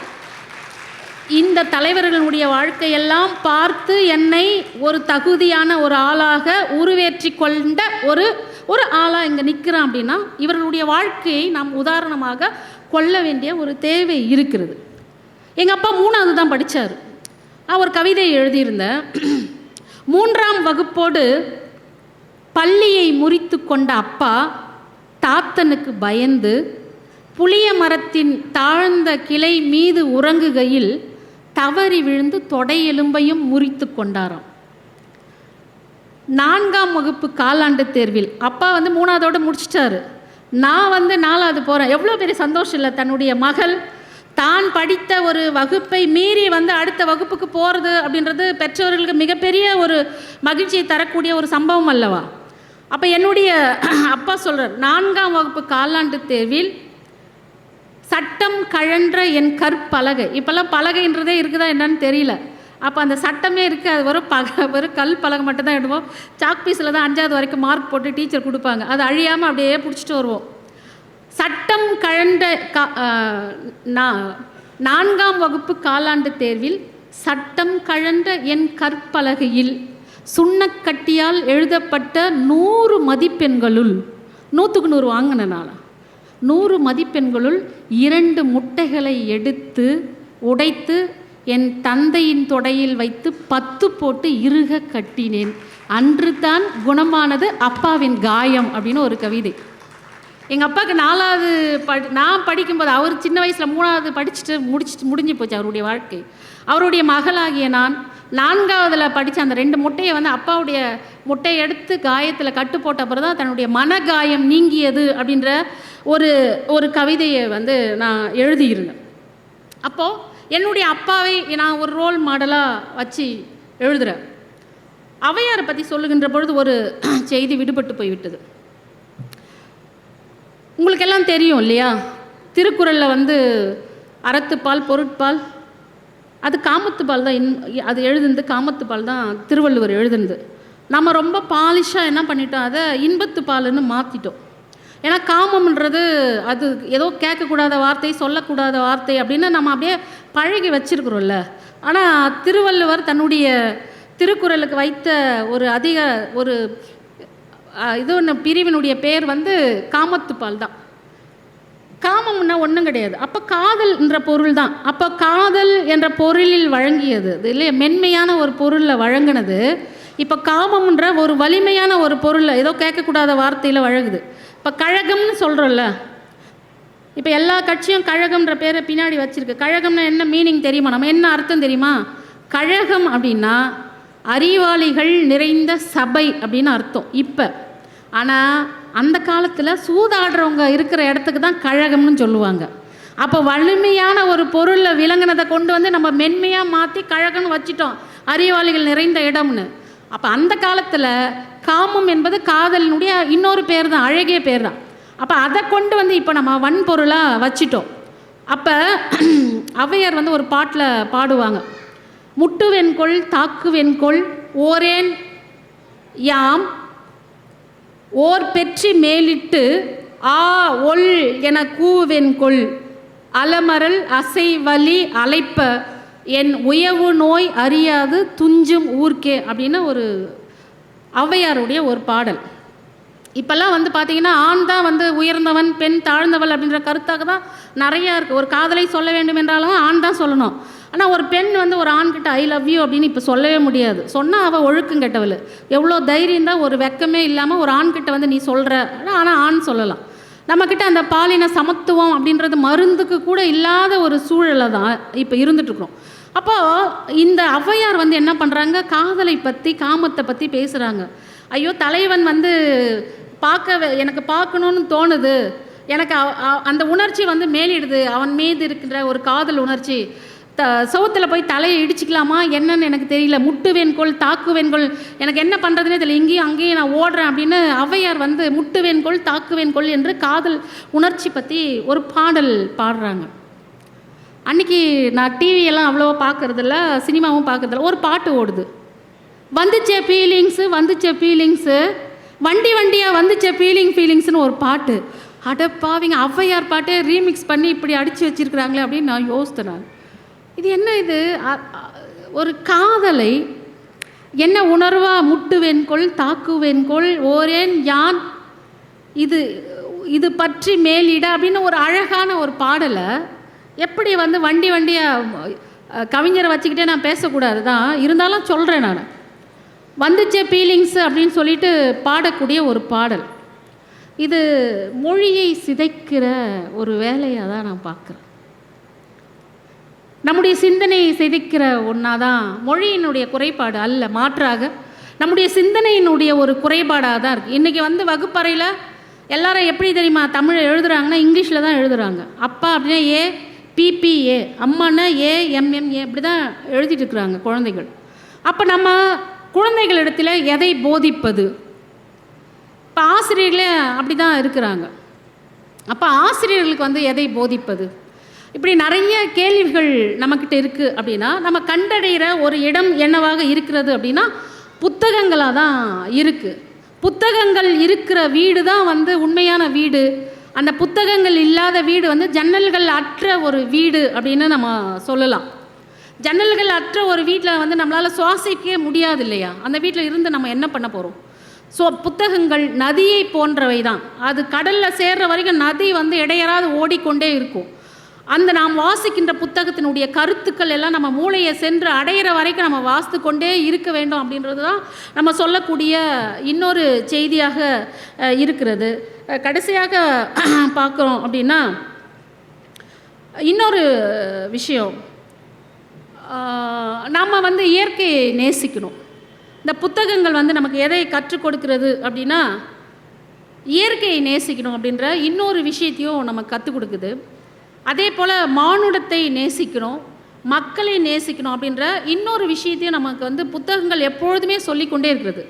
இந்த தலைவர்களுடைய வாழ்க்கையெல்லாம் பார்த்து என்னை ஒரு தகுதியான ஒரு ஆளாக உருவேற்றி கொண்ட ஒரு ஆளாக இங்கே நிற்கிறேன். அப்படின்னா இவர்களுடைய வாழ்க்கையை நாம் உதாரணமாக கொள்ள வேண்டிய ஒரு தேவை இருக்கிறது. எங்கள் அப்பா 3வது தான் படித்தார். நான் ஒரு கவிதையை எழுதியிருந்தேன். 3ஆம் வகுப்போடு பள்ளியை முறித்து கொண்ட அப்பா தாத்தனுக்கு பயந்து புளிய மரத்தின் தாழ்ந்த கிளை மீது உறங்குகையில் தவறி விழுந்து தொடை எலும்பையும் முறித்து கொண்டாராம். 4ஆம் வகுப்பு காலாண்டு தேர்வில் அப்பா வந்து 3ஆவதோடு முடிச்சிட்டாரு, நான் வந்து 4ஆவது போகிறேன். எவ்வளோ பெரிய சந்தோஷம் இல்லை, தன்னுடைய மகள் தான் படித்த ஒரு வகுப்பை மீறி வந்து அடுத்த வகுப்புக்கு போகிறது அப்படின்றது பெற்றோர்களுக்கு மிகப்பெரிய ஒரு மகிழ்ச்சியை தரக்கூடிய ஒரு சம்பவம் அல்லவா. அப்போ என்னுடைய அப்பா சொல்கிறார், 4ஆம் வகுப்பு காலாண்டு தேர்வில் சட்டம் கழன்ற என் கற்பலகை. இப்போல்லாம் பலகைன்றதே இருக்குதா என்னன்னு தெரியல. அப்போ அந்த சட்டமே இருக்குது, அது வெறும் கல் பலகை மட்டும்தான் எடுப்போம். சாக் பீஸில் தான் 5வது வரைக்கும் மார்க் போட்டு டீச்சர் கொடுப்பாங்க, அது அழியாமல் அப்படியே பிடிச்சிட்டு வருவோம். சட்டம் கழன்ற 4ஆம் வகுப்பு காலாண்டு தேர்வில் சட்டம் கழன்ற என் கற்பலகையில் சுண்ணக்கட்டியால் எழுதப்பட்ட 100 மதிப்பெண்களுள் 100க்கு 100 வாங்கினால 100 மதிப்பெண்களுள் 2 முட்டைகளை எடுத்து உடைத்து என் தந்தையின் தொடையில் வைத்து 10 போட்டு இறுக கட்டினேன். அன்று தான் குணமானது அப்பாவின் காயம் அப்படின்னு ஒரு கவிதை. எங்கள் அப்பாவுக்கு 4வது நான் படிக்கும்போது, அவர் சின்ன வயசில் 3ஆவது படிச்சுட்டு முடிஞ்சு போச்சு அவருடைய வாழ்க்கை. அவருடைய மகளாகிய நான் 4ஆவதில் படித்த அந்த 2 முட்டையை வந்து அப்பாவுடைய முட்டையை எடுத்து காயத்தில் கட்டு போட்ட அப்புறம் தான் தன்னுடைய மனகாயம் நீங்கியது அப்படின்ற ஒரு கவிதையை வந்து நான் எழுதியிருந்தேன். அப்போது என்னுடைய அப்பாவை நான் ஒரு ரோல் மாடலாக வச்சு எழுதுகிறேன். ஔவையாரை பற்றி சொல்லுகின்ற பொழுது ஒரு செய்தி விடுபட்டு போய்விட்டது. உங்களுக்கெல்லாம் தெரியும் இல்லையா, திருக்குறளில் வந்து அறத்துப்பால் பொருட்பால் அது காமத்துப்பால் தான். அது எழுதுனது காமத்துப்பால் தான், திருவள்ளுவர் எழுதுனது. நம்ம ரொம்ப பாலிஷாக என்ன பண்ணிட்டோம், அதை இன்பத்துப்பால்னு மாற்றிட்டோம். ஏன்னா காமம்ன்றது அது ஏதோ கேட்கக்கூடாத வார்த்தை, சொல்லக்கூடாத வார்த்தை அப்படின்னு நம்ம அப்படியே பழகி வச்சுருக்குறோம்ல. ஆனால் திருவள்ளுவர் தன்னுடைய திருக்குறளுக்கு வைத்த ஒரு இது ஒன்று பிரிவினுடைய பேர் வந்து காமத்துப்பால் தான். காமம்னா ஒன்றும் கிடையாது. அப்போ காதல் என்ற பொருள் தான். அப்போ காதல் என்ற பொருளில் வழங்கியது இல்லையா, மென்மையான ஒரு பொருளில் வழங்கினது. இப்போ காமம்ன்ற ஒரு வலிமையான ஒரு பொருளில் ஏதோ கேட்கக்கூடாத வார்த்தையில் வழங்குது. இப்போ கழகம்னு சொல்கிறோம்ல, இப்போ எல்லா கட்சியும் கழகம்ன்ற பேரை பின்னாடி வச்சுருக்கு. கழகம்னா என்ன மீனிங் தெரியுமா, நம்ம என்ன அர்த்தம் தெரியுமா? கழகம் அப்படின்னா அறிவாளிகள் நிறைந்த சபை அப்படின்னு அர்த்தம் இப்போ. ஆனால் அந்த காலத்தில் சூதாடுறவங்க இருக்கிற இடத்துக்கு தான் கழகம்னு சொல்லுவாங்க. அப்போ வலிமையான ஒரு பொருளில் விளங்கினதை கொண்டு வந்து நம்ம மென்மையாக மாற்றி கழகம்னு வச்சிட்டோம், அறிவாளிகள் நிறைந்த இடம்னு. அப்போ அந்த காலத்தில் காமம் என்பது காதலினுடைய இன்னொரு பேர் தான், அழகிய பேர் தான். அப்போ அதை கொண்டு வந்து இப்போ நம்ம வன்பொருளாக வச்சிட்டோம். அப்போ ஔவையார் வந்து ஒரு பாட்டில் பாடுவாங்க, முட்டுவெண்கொள் தாக்குவெண்கொள் ஓரேன் யாம் ஓர் பெற்றி மேலிட்டு ஆ ஒள் என கூவெண்கொள் அலமரல் அசைவலி அலைப்ப என் உயவு நோய் அறியாது துஞ்சும் ஊர்க்கே அப்படின்னு ஔவையாருடைய ஒரு பாடல். இப்போல்லாம் வந்து பார்த்திங்கன்னா ஆண் தான் வந்து உயர்ந்தவன், பெண் தாழ்ந்தவள் அப்படின்ற கருத்தாக தான் நிறையா இருக்குது. ஒரு காதலை சொல்ல வேண்டும் என்றாலும் ஆண் தான் சொல்லணும். ஆனால் ஒரு பெண் வந்து ஒரு ஆண்கிட்ட ஐ லவ் யூ அப்படின்னு இப்போ சொல்லவே முடியாது. சொன்னால் அவள் ஒழுக்கம் கெட்டவள். எவ்வளோ தைரியம் தான், ஒரு வெக்கமே இல்லாமல் ஒரு ஆண்கிட்ட வந்து நீ சொல்கிற, ஆனால் ஆண் சொல்லலாம். நம்மக்கிட்ட அந்த பாலின சமத்துவம் அப்படின்றது மருந்துக்கு கூட இல்லாத ஒரு சூழலை தான் இப்போ இருந்துகிட்ருக்குறோம். அப்போது இந்த ஔவையார் வந்து என்ன பண்ணுறாங்க, காதலை பற்றி காமத்தை பற்றி பேசுகிறாங்க. ஐயோ தலைவன் வந்து எனக்கு பார்க்கணுன்னு தோணுது, எனக்கு அந்த உணர்ச்சி வந்து மேலிடுது, அவன் மீது இருக்கின்ற ஒரு காதல் உணர்ச்சி. சவுத்தில் போய் தலையை இடிச்சிக்கலாமா என்னன்னு எனக்கு தெரியல, முட்டுவேன்கோள் தாக்குவேன்கோள், எனக்கு என்ன பண்ணுறதுனே தெரியல, இங்கேயும் அங்கேயும் நான் ஓடுறேன் அப்படின்னு ஔவையார் வந்து முட்டுவேன்கோள் தாக்குவேன்கோள் என்று காதல் உணர்ச்சி பற்றி ஒரு பாடல் பாடுறாங்க. அன்றைக்கி நான் டிவியெல்லாம் அவ்வளோவா பார்க்குறதில்ல, சினிமாவும் பார்க்குறதில்ல. ஒரு பாட்டு ஓடுது, வந்துச்சே ஃபீலிங்ஸு வண்டி வண்டியாக வந்துச்சே ஃபீலிங்ஸ்னு ஒரு பாட்டு. அடப்பாவிங்க, ஔவையார் பாட்டே ரீமிக்ஸ் பண்ணி இப்படி அடித்து வச்சுருக்குறாங்களே அப்படின்னு நான் யோசித்தேன். நான் இது என்ன, இது ஒரு காதலை என்ன உணர்வா முட்டுவேன்கொள் தாக்குவேன்கொள் ஓரேன் யான் இது பற்றி மேலிட அப்படின்னு ஒரு அழகான ஒரு பாடலை எப்படி வந்து வண்டி வண்டியாக கவிஞரை வச்சுக்கிட்டே நான் பேசக்கூடாது தான், இருந்தாலும் சொல்கிறேன். நான் வந்துச்சே ஃபீலிங்ஸு அப்படின்னு சொல்லிட்டு பாடக்கூடிய ஒரு பாடல். இது மொழியை சிதைக்கிற ஒரு வேலையாக தான் நான் பார்க்குறேன். நம்முடைய சிந்தனையை சிதைக்கிற ஒன்றா தான், மொழியினுடைய குறைபாடு அல்ல, மாற்றாக நம்முடைய சிந்தனையினுடைய ஒரு குறைபாடாக தான் இருக்குது. இன்றைக்கி வந்து வகுப்பறையில் எல்லாரும் எப்படி தெரியுமா தமிழை எழுதுகிறாங்கன்னா இங்கிலீஷில் தான் எழுதுகிறாங்க. அப்பா அப்படின்னா ஏ பிபிஏ, அம்மானா ஏஎம்எம்ஏ இப்படி தான் எழுதிட்டு இருக்கிறாங்க குழந்தைகள். அப்போ நம்ம குழந்தைகளிடத்தில் எதை போதிப்பது? இப்போ ஆசிரியர்களே அப்படி தான் இருக்கிறாங்க. அப்போ ஆசிரியர்களுக்கு வந்து எதை போதிப்பது? இப்படி நிறைய கேள்விகள் நம்மக்கிட்ட இருக்குது. அப்படின்னா நம்ம கண்டடைகிற ஒரு இடம் என்னவாக இருக்கிறது அப்படின்னா புத்தகங்களாக தான் இருக்குது. புத்தகங்கள் இருக்கிற வீடு தான் வந்து உண்மையான வீடு. அந்த புத்தகங்கள் இல்லாத வீடு வந்து ஜன்னல்கள் அற்ற ஒரு வீடு அப்படின்னு நம்ம சொல்லலாம். ஜன்னல்கள் அற்ற ஒரு வீட்டில் வந்து நம்மளால் சுவாசிக்கவே முடியாது இல்லையா? அந்த வீட்டில் இருந்து நம்ம என்ன பண்ண போகிறோம்? ஸோ புத்தகங்கள் நதியை போன்றவை தான். அது கடலில் சேர்கிற வரைக்கும் நதி வந்து இடையறாது ஓடிக்கொண்டே இருக்கும். அந்த நாம் வாசிக்கின்ற புத்தகத்தினுடைய கருத்துக்கள் எல்லாம் நம்ம மூளையை சென்று அடையிற வரைக்கும் நம்ம வாசித்து கொண்டே இருக்க வேண்டும் அப்படின்றது தான் நம்ம சொல்லக்கூடிய இன்னொரு செய்தியாக இருக்கிறது. கடைசியாக பார்க்குறோம் அப்படின்னா இன்னொரு விஷயம், நம்ம வந்து இயற்கையை நேசிக்கணும். இந்த புத்தகங்கள் வந்து நமக்கு எதை கற்றுக் கொடுக்கிறது அப்படின்னா இயற்கையை நேசிக்கணும் அப்படின்ற இன்னொரு விஷயத்தையும் நமக்கு கற்றுக் கொடுக்குது. அதே போல் மானுடத்தை நேசிக்கணும், மக்களை நேசிக்கணும் அப்படின்ற இன்னொரு விஷயத்தையும் நமக்கு வந்து புத்தகங்கள் எப்பொழுதுமே சொல்லிக்கொண்டே இருக்கிறது.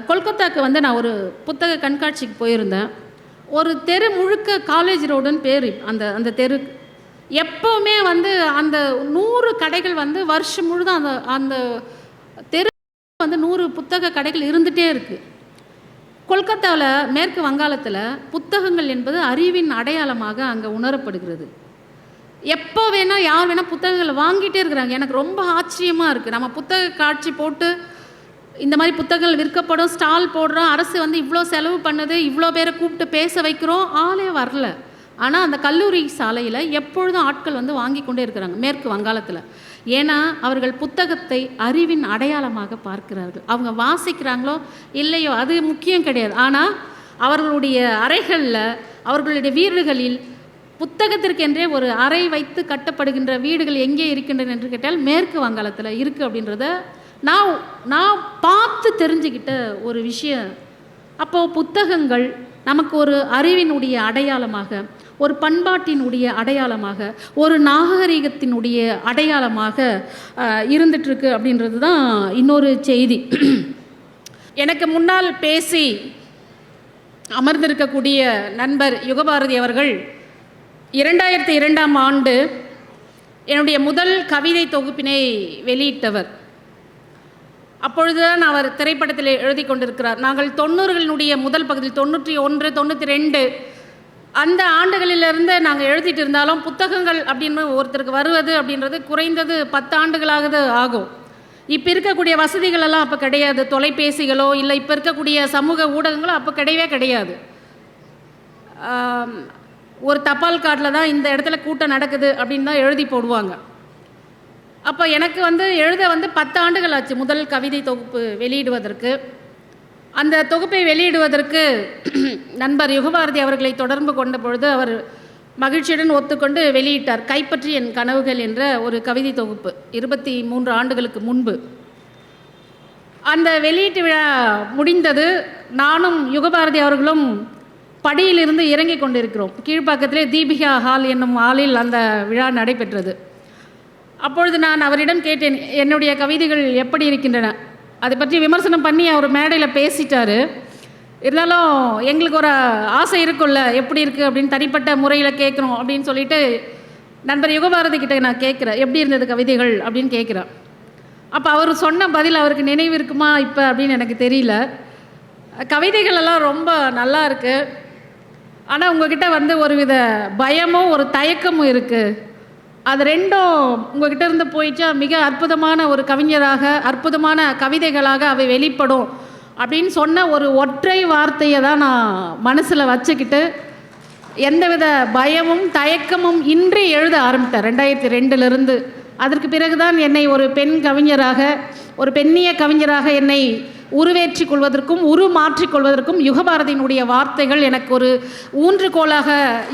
கொல்கத்தாவுக்கு வந்து நான் ஒரு புத்தக கண்காட்சிக்கு போயிருந்தேன். ஒரு தெரு முழுக்க காலேஜ் ரோடுன்னு பேர். அந்த தெரு எப்போவுமே வந்து அந்த 100 கடைகள் வந்து வருஷம் முழுதும் அந்த தெரு வந்து 100 புத்தக கடைகள் இருந்துகிட்டே இருக்குது. கொல்கத்தாவில் மேற்கு வங்காளத்தில் புத்தகங்கள் என்பது அறிவின் அடையாளமாக அங்கே உணரப்படுகிறது. எப்போ வேணால் யார் வேணால் புத்தகங்களை வாங்கிட்டே இருக்கிறாங்க. எனக்கு ரொம்ப ஆச்சரியமாக இருக்குது. நம்ம புத்தக காட்சி போட்டு இந்த மாதிரி புத்தகங்கள் விற்கப்படும், ஸ்டால் போடுறோம், அரசு வந்து இவ்வளோ செலவு பண்ணுது, இவ்வளோ பேரை கூப்பிட்டு பேச வைக்கிறோம், ஆளே வரல. ஆனால் அந்த கல்லூரி சாலையில் எப்பொழுதும் ஆட்கள் வந்து வாங்கி கொண்டே இருக்கிறாங்க மேற்கு வங்காளத்தில். ஏன்னா அவர்கள் புத்தகத்தை அறிவின் அடையாளமாக பார்க்கிறார்கள். அவங்க வாசிக்கிறாங்களோ இல்லையோ அது முக்கியம் கிடையாது. ஆனால் அவர்களுடைய அறைகளில், அவர்களுடைய வீடுகளில் புத்தகத்திற்கென்றே ஒரு அறை வைத்து கட்டப்படுகின்ற வீடுகள் எங்கே இருக்கின்றன என்று கேட்டால் மேற்கு வங்காளத்தில் இருக்குது அப்படின்றத நான் பார்த்து தெரிஞ்சுக்கிட்ட ஒரு விஷயம். அப்போது புத்தகங்கள் நமக்கு ஒரு அறிவினுடைய அடையாளமாக, ஒரு பண்பாட்டினுடைய அடையாளமாக, ஒரு நாகரிகத்தினுடைய அடையாளமாக இருந்துகிட்ருக்கு அப்படின்றது தான் இன்னொரு செய்தி. எனக்கு முன்னால் பேசி அமர்ந்திருக்கக்கூடிய நண்பர் யுகபாரதி அவர்கள் 2002ஆம் ஆண்டு என்னுடைய முதல் கவிதை தொகுப்பினை வெளியிட்டவர். அப்பொழுதுதான் அவர் திரைப்படத்தில் எழுதி கொண்டிருக்கிறார். நாங்கள் 90களினுடைய முதல் பகுதியில் 91, 92 அந்த ஆண்டுகளிலிருந்து நாங்கள் எழுதிட்டு இருந்தாலும் புத்தகங்கள் அப்படின்னு ஒருத்தருக்கு வருவது அப்படின்றது குறைந்தது 10 ஆண்டுகளாக ஆகும். இப்போ இருக்கக்கூடிய வசதிகள் எல்லாம் அப்போ கிடையாது. தொலைபேசிகளோ இல்லை இப்போ இருக்கக்கூடிய சமூக ஊடகங்களோ அப்போ கிடையவே கிடையாது. ஒரு தபால் கார்டில் தான் இந்த இடத்துல கூட்டம் நடக்குது அப்படின்னு தான் எழுதி போடுவாங்க. அப்போ எனக்கு எழுத 10 ஆண்டுகள் ஆச்சு முதல் கவிதை தொகுப்பு வெளியிடுவதற்கு. அந்த தொகுப்பை வெளியிடுவதற்கு நண்பர் யுகபாரதி அவர்களை தொடர்பு கொண்ட பொழுது அவர் மகிழ்ச்சியுடன் ஒத்துக்கொண்டு வெளியிட்டார். கைப்பற்றி என் கனவுகள் என்ற ஒரு கவிதை தொகுப்பு 23 ஆண்டுகளுக்கு முன்பு. அந்த வெளியீட்டு விழா முடிந்தது. நானும் யுகபாரதி அவர்களும் படியிலிருந்து இறங்கி கொண்டிருக்கிறோம். கீழ்ப்பாக்கத்திலே தீபிகா ஹால் என்னும் ஹாலில் அந்த விழா நடைபெற்றது. அப்பொழுது நான் அவரிடம் கேட்டேன், என்னுடைய கவிதைகள் எப்படி இருக்கின்றன, அதை பற்றி விமர்சனம் பண்ணி அவர் மேடையில் பேசிட்டார். இருந்தாலும் எங்களுக்கு ஒரு ஆசை இருக்குல்ல, எப்படி இருக்குது அப்படின்னு தனிப்பட்ட முறையில் கேட்கணும் அப்படின்னு சொல்லிட்டு நண்பர் யுகபாரதி கிட்ட நான் கேட்குறேன், எப்படி இருந்தது கவிதைகள் அப்படின்னு கேட்குறேன். அப்போ அவர் சொன்ன பதில் அவருக்கு நினைவு இருக்குமா இப்போ அப்படின்னு எனக்கு தெரியல. கவிதைகள் எல்லாம் ரொம்ப நல்லா இருக்குது, ஆனால் உங்ககிட்ட ஒரு வித பயமும் ஒரு தயக்கமும் இருக்குது. அது ரெண்டும் உங்ககிட்ட இருந்து போயிடுச்சா மிக அற்புதமான ஒரு கவிஞராக, அற்புதமான கவிதைகளாக அவை வெளிப்படும் அப்படின்னு சொன்ன ஒரு ஒற்றை வார்த்தையை தான் நான் மனசில் வச்சுக்கிட்டு எந்தவித பயமும் தயக்கமும் இன்றி எழுத ஆரம்பித்தேன் 2002 அதற்கு பிறகுதான் என்னை ஒரு பெண் கவிஞராக, ஒரு பெண்ணிய கவிஞராக என்னை உருவேற்றி கொள்வதற்கும் உருமாற்றிக் கொள்வதற்கும் யுகபாரதியினுடைய வார்த்தைகள் எனக்கு ஒரு ஊன்றுகோலாக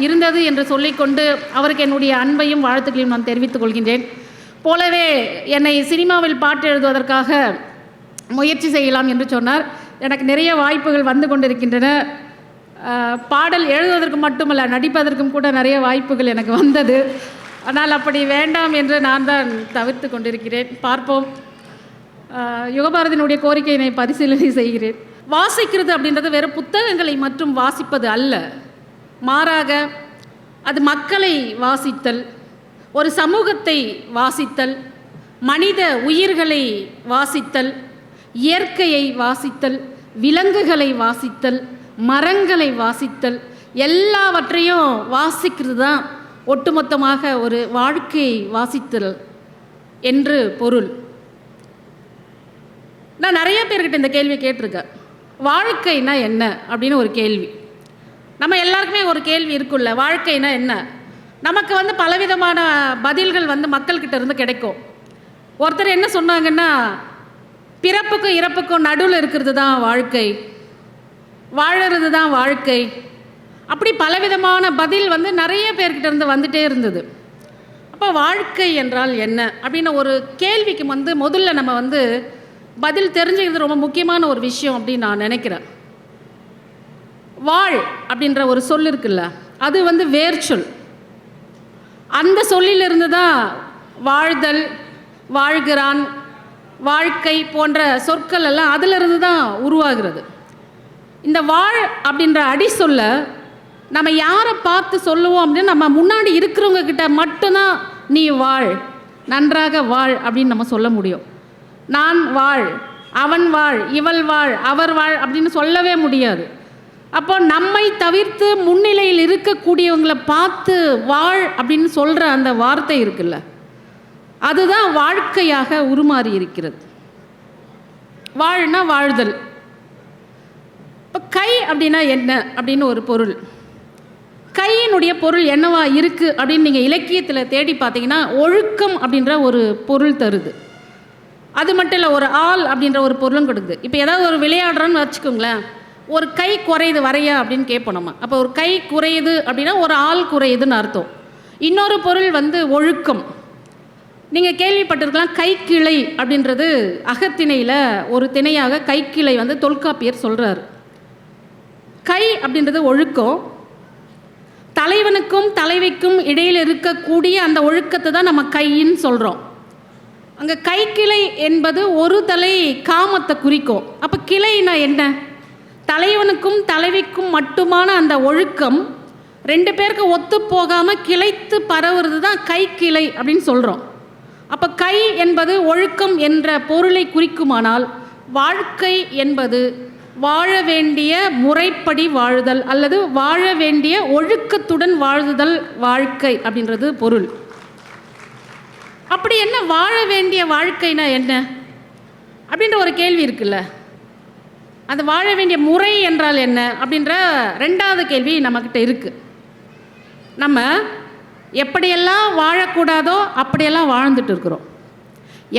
இருந்தது என்று சொல்லிக்கொண்டு அவருக்கு என்னுடைய அன்பையும் வாழ்த்துக்களையும் நான் தெரிவித்துக் கொள்கின்றேன். போலவே என்னை சினிமாவில் பாட்டு எழுதுவதற்காக முயற்சி செய்யலாம் என்று சொன்னார். எனக்கு நிறைய வாய்ப்புகள் வந்து கொண்டிருக்கின்றன. பாடல் எழுதுவதற்கு மட்டுமல்ல, நடிப்பதற்கும் கூட நிறைய வாய்ப்புகள் எனக்கு வந்தது. ஆனால் அப்படி வேண்டாம் என்று நான் தான் தவிர்த்து கொண்டிருக்கிறேன். பார்ப்போம். யுகபாரதியினுடைய கோரிக்கையினை பரிசீலனை செய்கிறேன். வாசிக்கிறது அப்படின்றது வெறும் புத்தகங்களை மட்டும் வாசிப்பது அல்ல, மாறாக அது மக்களை வாசித்தல், ஒரு சமூகத்தை வாசித்தல், மனித உயிர்களை வாசித்தல், இயற்கையை வாசித்தல், விலங்குகளை வாசித்தல், மரங்களை வாசித்தல், எல்லாவற்றையும் வாசிக்கிறது தான் ஒட்டுமொத்தமாக ஒரு வாழ்க்கையை வாசித்தல் என்று பொருள். நான் நிறைய பேர்கிட்ட இந்த கேள்வி கேட்டிருக்கேன், வாழ்க்கைனா என்ன அப்படின்னு ஒரு கேள்வி. நம்ம எல்லாருக்குமே ஒரு கேள்வி இருக்குல்ல, வாழ்க்கைனா என்ன. நமக்கு பலவிதமான பதில்கள் மக்கள்கிட்ட இருந்து கிடைக்கும். ஒருத்தர் என்ன சொன்னாங்கன்னா, பிறப்புக்கும் இறப்புக்கும் நடுவில் இருக்கிறது தான் வாழ்க்கை, வாழறது தான் வாழ்க்கை. அப்படி பலவிதமான பதில் நிறைய பேர்கிட்ட இருந்து வந்துட்டே இருந்தது. அப்போ வாழ்க்கை என்றால் என்ன அப்படின்னு ஒரு கேள்விக்கு முதல்ல நம்ம பதில் தெரிஞ்சுக்கிறது ரொம்ப முக்கியமான ஒரு விஷயம் அப்படின்னு நான் நினைக்கிறேன். வாழ் அப்படின்ற ஒரு சொல் இருக்குல்ல, அது வேர்ச்சொல். அந்த சொல்லிலிருந்து தான் வாழ்தல், வாழ்கிறான், வாழ்க்கை போன்ற சொற்கள் எல்லாம் அதிலிருந்து தான் உருவாகிறது. இந்த வாழ் அப்படின்ற அடி சொல்ல நம்ம யாரை பார்த்து சொல்லுவோம் அப்படின்னு நம்ம முன்னாடி இருக்கிறவங்க கிட்ட மட்டும்தான் நீ வாழ், நன்றாக வாழ் அப்படின்னு நம்ம சொல்ல முடியும். நான் வாழ், அவன் வாழ், இவள் வாழ், அவர் வாழ் அப்படின்னு சொல்லவே முடியாது. அப்போ நம்மை தவிர்த்து முன்னிலையில் இருக்கக்கூடியவங்களை பார்த்து வாழ் அப்படின்னு சொல்கிற அந்த வார்த்தை இருக்குல்ல, அதுதான் வாழ்க்கையாக உருமாறி இருக்கிறது. வாழ்னா வாழ்தல். இப்போ கை அப்படின்னா என்ன அப்படின்னு ஒரு பொருள். கையினுடைய பொருள் என்னவா இருக்குது அப்படின்னு நீங்கள் இலக்கியத்தில் தேடி பார்த்தீங்கன்னா ஒழுக்கம் அப்படின்ற ஒரு பொருள் தருது. அது மட்டும் இல்லை, ஒரு ஆள் அப்படின்ற ஒரு பொருளும் கொடுக்குது. இப்போ ஏதாவது ஒரு விளையாடுறோன்னு வச்சுக்கோங்களேன், ஒரு கை குறையுது வரையா அப்படின்னு கேட்போம் நம்ம. அப்போ ஒரு கை குறையுது அப்படின்னா ஒரு ஆள் குறையுதுன்னு அர்த்தம். இன்னொரு பொருள் ஒழுக்கம். நீங்கள் கேள்விப்பட்டிருக்கலாம், கைக்கிளை அப்படின்றது அகத்திணையில் ஒரு திணையாக கைக்கிளை தொல்காப்பியர் சொல்கிறார். கை அப்படின்றது ஒழுக்கம். தலைவனுக்கும் தலைவிக்கும் இடையில் இருக்கக்கூடிய அந்த ஒழுக்கத்தை தான் நம்ம கையின்னு சொல்கிறோம். அங்கே கைக்கிளை என்பது ஒரு தலை காமத்தை குறிக்கும். அப்போ கிளைனா என்ன? தலைவனுக்கும் தலைவிக்கும் மட்டுமான அந்த ஒழுக்கம் ரெண்டு பேருக்கு ஒத்து போகாமல் கிளைத்து பரவுறது தான் கைக்கிளை அப்படின்னு சொல்கிறோம். அப்போ கை என்பது ஒழுக்கம் என்ற பொருளை குறிக்குமானால், வாழ்க்கை என்பது வாழ வேண்டிய முறைப்படி வாழுதல் அல்லது வாழ வேண்டிய ஒழுக்கத்துடன் வாழ்தல் வாழ்க்கை அப்படின்றது பொருள். அப்படி என்ன வாழ வேண்டிய வாழ்க்கைனா என்ன? அப்படின்ற ஒரு கேள்வி இருக்குல்ல. அது வாழ வேண்டிய முறை என்றால் என்ன அப்படின்ற ரெண்டாவது கேள்வி நம்மக்கிட்ட இருக்குது. நம்ம எப்படியெல்லாம் வாழக்கூடாதோ அப்படியெல்லாம் வாழ்ந்துட்டு இருக்கிறோம்.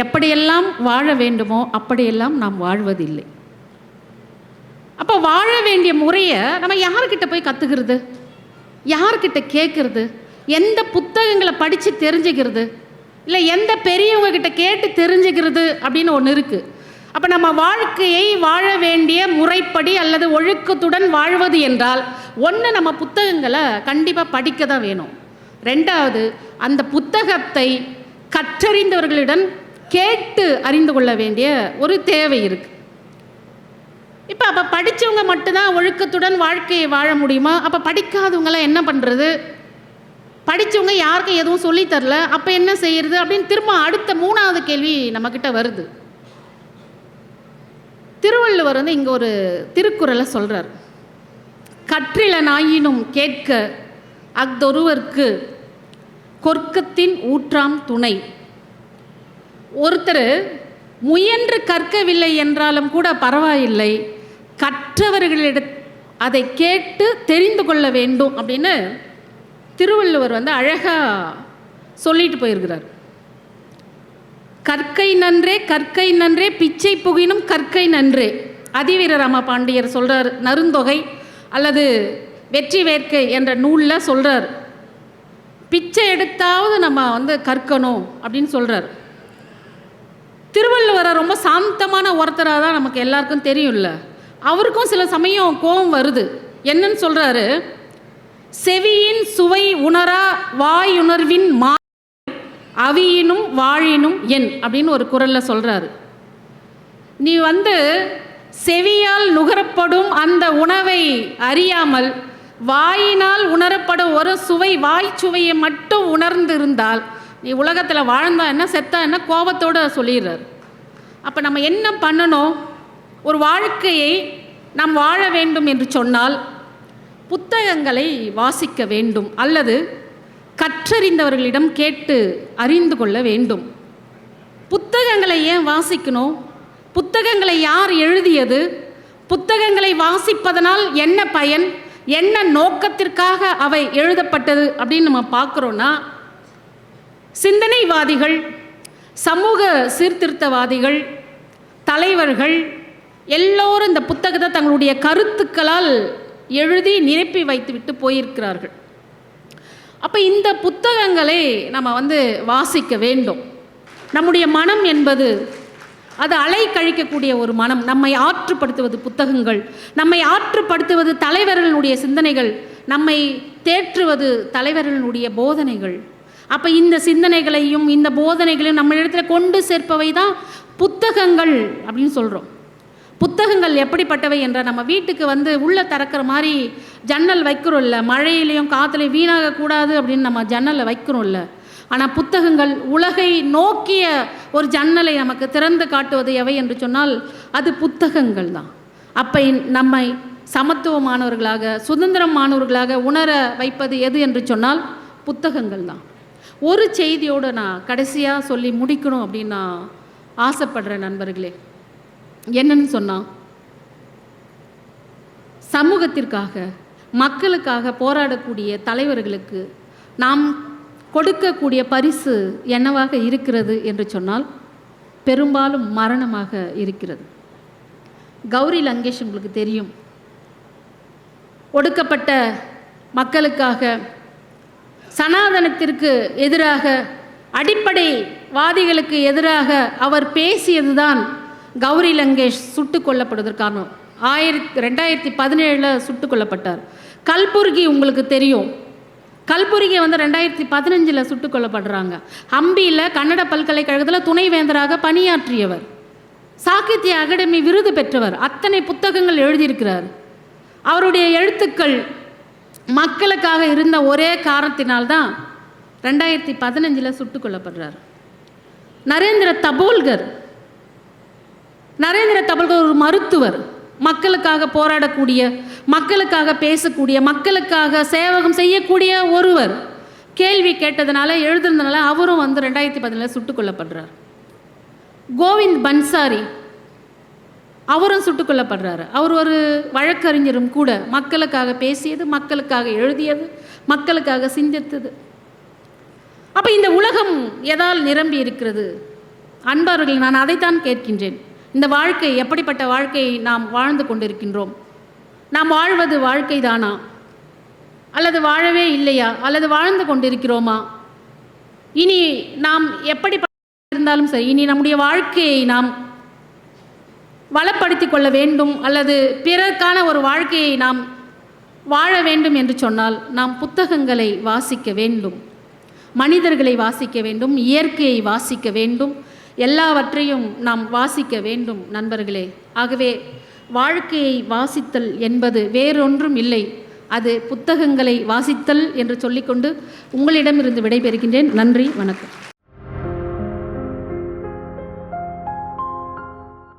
எப்படியெல்லாம் வாழ வேண்டுமோ அப்படியெல்லாம் நாம் வாழ்வதில்லை. அப்போ வாழ வேண்டிய முறையை நம்ம யார்கிட்ட போய் கற்றுக்கிறது, யார்கிட்ட கேட்குறது, எந்த புத்தகங்களை படித்து தெரிஞ்சுக்கிறது, இல்லை எந்த பெரியவங்க கிட்ட கேட்டு தெரிஞ்சுக்கிறது அப்படின்னு ஒன்று இருக்குது. அப்போ நம்ம வாழ்க்கையை வாழ வேண்டிய முறைப்படி அல்லது ஒழுக்கத்துடன் வாழ்வது என்றால் ஒன்று, நம்ம புத்தகங்களை கண்டிப்பாக படிக்க தான் வேணும். ரெண்டாவது, அந்த புத்தகத்தை கற்றறிந்தவர்களிடம் கேட்டு அறிந்து கொள்ள வேண்டிய ஒரு தேவை இருக்குது. அப்போ படித்தவங்க மட்டும்தான் ஒழுக்கத்துடன் வாழ்க்கையை வாழ முடியுமா? அப்போ படிக்காதவங்களாம் என்ன பண்ணுறது? படித்தவங்க யாருக்கும் எதுவும் சொல்லித்தரல, அப்போ என்ன செய்யறது அப்படின்னு திரும்ப அடுத்த மூணாவது கேள்வி நம்மக்கிட்ட வருது. திருவள்ளுவர் இங்கே ஒரு திருக்குறளை சொல்கிறார். கற்றிலனாயினும் கேட்க அஃதொருவர்க்கு கொர்க்கத்தின் ஊற்றாம் துணை. ஒருத்தர் முயன்று கற்கவில்லை என்றாலும் கூட பரவாயில்லை, கற்றவர்களிட அதை கேட்டு தெரிந்து கொள்ள வேண்டும் அப்படின்னு திருவள்ளுவர் அழகாக சொல்லிட்டு போயிருக்கிறார். கற்கை நன்றே கற்கை நன்றே பிச்சை புகினும் கற்கை நன்றே. அதிவீரராம பாண்டியர் சொல்கிறார், நருந்தொகை அல்லது வெற்றி வேர்க்கை என்ற நூலில் சொல்கிறார். பிச்சை எடுத்தாவது நம்ம கற்கணும் அப்படின்னு சொல்கிறார். திருவள்ளுவரை ரொம்ப சாந்தமான ஒருத்தராக தான் நமக்கு எல்லாருக்கும் தெரியும்ல. அவருக்கும் சில சமயம் கோபம் வருது. என்னன்னு சொல்கிறாரு, செவியின் சுவை உணரா வாயுணர்வின் மா அவியினும் வாழினும் என் அப்படின்னு ஒரு குறளில் சொல்கிறாரு. நீ செவியால் நுகரப்படும் அந்த உணவை அறியாமல் வாயினால் உணரப்படும் ஒரு சுவை, வாய் சுவையை மட்டும் உணர்ந்து இருந்தால் நீ உலகத்தில் வாழ்ந்தா என்ன செத்தா என்ன கோபத்தோடு சொல்லிடுறார். அப்போ நம்ம என்ன பண்ணணும்? ஒரு வாழ்க்கையை நாம் வாழ வேண்டும் என்று சொன்னால் புத்தகங்களை வாசிக்க வேண்டும் அல்லது கற்றறிந்தவர்களிடம் கேட்டு அறிந்து கொள்ள வேண்டும். புத்தகங்களை ஏன் வாசிக்கணும்? புத்தகங்களை யார் எழுதியது? புத்தகங்களை வாசிப்பதனால் என்ன பயன், என்ன நோக்கத்திற்காக அவை எழுதப்பட்டது அப்படின்னு நம்ம பார்க்குறோன்னா, சிந்தனைவாதிகள், சமூக சீர்திருத்தவாதிகள், தலைவர்கள் எல்லோரும் இந்த புத்தகத்தை தங்களுடைய கருத்துக்களால் எழுதி நிரப்பி வைத்துவிட்டு போயிருக்கிறார்கள். அப்போ இந்த புத்தகங்களை நம்ம வாசிக்க வேண்டும். நம்முடைய மனம் என்பது அது அலை கழிக்கக்கூடிய ஒரு மனம். நம்மை ஆற்றுப்படுத்துவது புத்தகங்கள், நம்மை ஆற்றுப்படுத்துவது தலைவர்களுடைய சிந்தனைகள், நம்மை தேற்றுவது தலைவர்களுடைய போதனைகள். அப்போ இந்த சிந்தனைகளையும் இந்த போதனைகளையும் நம்ம இடத்துல கொண்டு சேர்ப்பவை தான் புத்தகங்கள் அப்படின்னு சொல்கிறோம். புத்தகங்கள் எப்படிப்பட்டவை என்றால், நம்ம வீட்டுக்கு உள்ளே திறக்கிற மாதிரி ஜன்னல் வைக்கிறோம்ல, மழையிலையும் காற்றுலையும் வீணாகக்கூடாது அப்படின்னு நம்ம ஜன்னலை வைக்கிறோம்ல. ஆனால் புத்தகங்கள் உலகை நோக்கிய ஒரு ஜன்னலை நமக்கு திறந்து காட்டுவது எவை என்று சொன்னால் அது புத்தகங்கள் தான். அப்போ நம்மை சமத்துவமானவர்களாக, சுதந்திரமானவர்களாக உணர வைப்பது எது என்று சொன்னால் புத்தகங்கள் தான். ஒரு செய்தியோடு நான் கடைசியாக சொல்லி முடிக்கணும் அப்படின்னு நான் ஆசைப்படுறேன் நண்பர்களே. என்னன்னு சொன்னால், சமூகத்திற்காக மக்களுக்காக போராடக்கூடிய தலைவர்களுக்கு நாம் கொடுக்கக்கூடிய பரிசு என்னவாக இருக்கிறது என்று சொன்னால் பெரும்பாலும் மரணமாக இருக்கிறது. கௌரி லங்கேஷ் உங்களுக்கு தெரியும். ஒடுக்கப்பட்ட மக்களுக்காக, சனாதனத்திற்கு எதிராக, அடிப்படைவாதிகளுக்கு எதிராக அவர் பேசியதுதான் கௌரி லங்கேஷ் சுட்டு கொல்லப்படுவதற்கான 2017 சுட்டு கொல்லப்பட்டார். கல்புர்கி உங்களுக்கு தெரியும். கல்புர்கி 2015 சுட்டு கொல்லப்படுறாங்க. ஹம்பியில் கன்னட பல்கலைக்கழகத்தில் துணைவேந்தராக பணியாற்றியவர், சாகித்ய அகாடமி விருது பெற்றவர், அத்தனை புத்தகங்கள் எழுதியிருக்கிறார். அவருடைய எழுத்துக்கள் மக்களுக்காக இருந்த ஒரே காரணத்தினால்தான் 2015 சுட்டு கொல்லப்படுறார். நரேந்திர தபோல்கர் ஒரு மருத்துவர், மக்களுக்காக போராடக்கூடிய, மக்களுக்காக பேசக்கூடிய, மக்களுக்காக சேவகம் செய்யக்கூடிய ஒருவர். கேள்வி கேட்டதுனால, எழுதுனதுனால அவரும் 2015 சுட்டு கொல்லப்படுறார். கோவிந்த் பன்சாரி அவரும் சுட்டுக் கொல்லப்படுறாரு. அவர் ஒரு வழக்கறிஞரும் கூட. மக்களுக்காக பேசியது, மக்களுக்காக எழுதியது, மக்களுக்காக சிந்தித்தது. அப்போ இந்த உலகம் எதால் நிரம்பி இருக்கிறது? அன்பர்கள், நான் அதைத்தான் கேட்கின்றேன். இந்த வாழ்க்கை எப்படிப்பட்ட வாழ்க்கையை நாம் வாழ்ந்து கொண்டிருக்கின்றோம்? நாம் வாழ்வது வாழ்க்கை தானா, அல்லது வாழவே இல்லையா, அல்லது வாழ்ந்து கொண்டிருக்கிறோமா? இனி நாம் எப்படி இருந்தாலும் சரி, இனி நம்முடைய வாழ்க்கையை நாம் வளப்படுத்தி கொள்ள வேண்டும், அல்லது பிறர்க்கான ஒரு வாழ்க்கையை நாம் வாழ வேண்டும் என்று சொன்னால் நாம் புத்தகங்களை வாசிக்க வேண்டும், மனிதர்களை வாசிக்க வேண்டும், இயற்கையை வாசிக்க வேண்டும், எல்லாவற்றையும் நாம் வாசிக்க வேண்டும் நண்பர்களே. ஆகவே வாழ்க்கையை வாசித்தல் என்பது வேறொன்றும் இல்லை, அது புத்தகங்களை வாசித்தல் என்று சொல்லிக்கொண்டு உங்களிடமிருந்து விடைபெறுகின்றேன். நன்றி, வணக்கம்.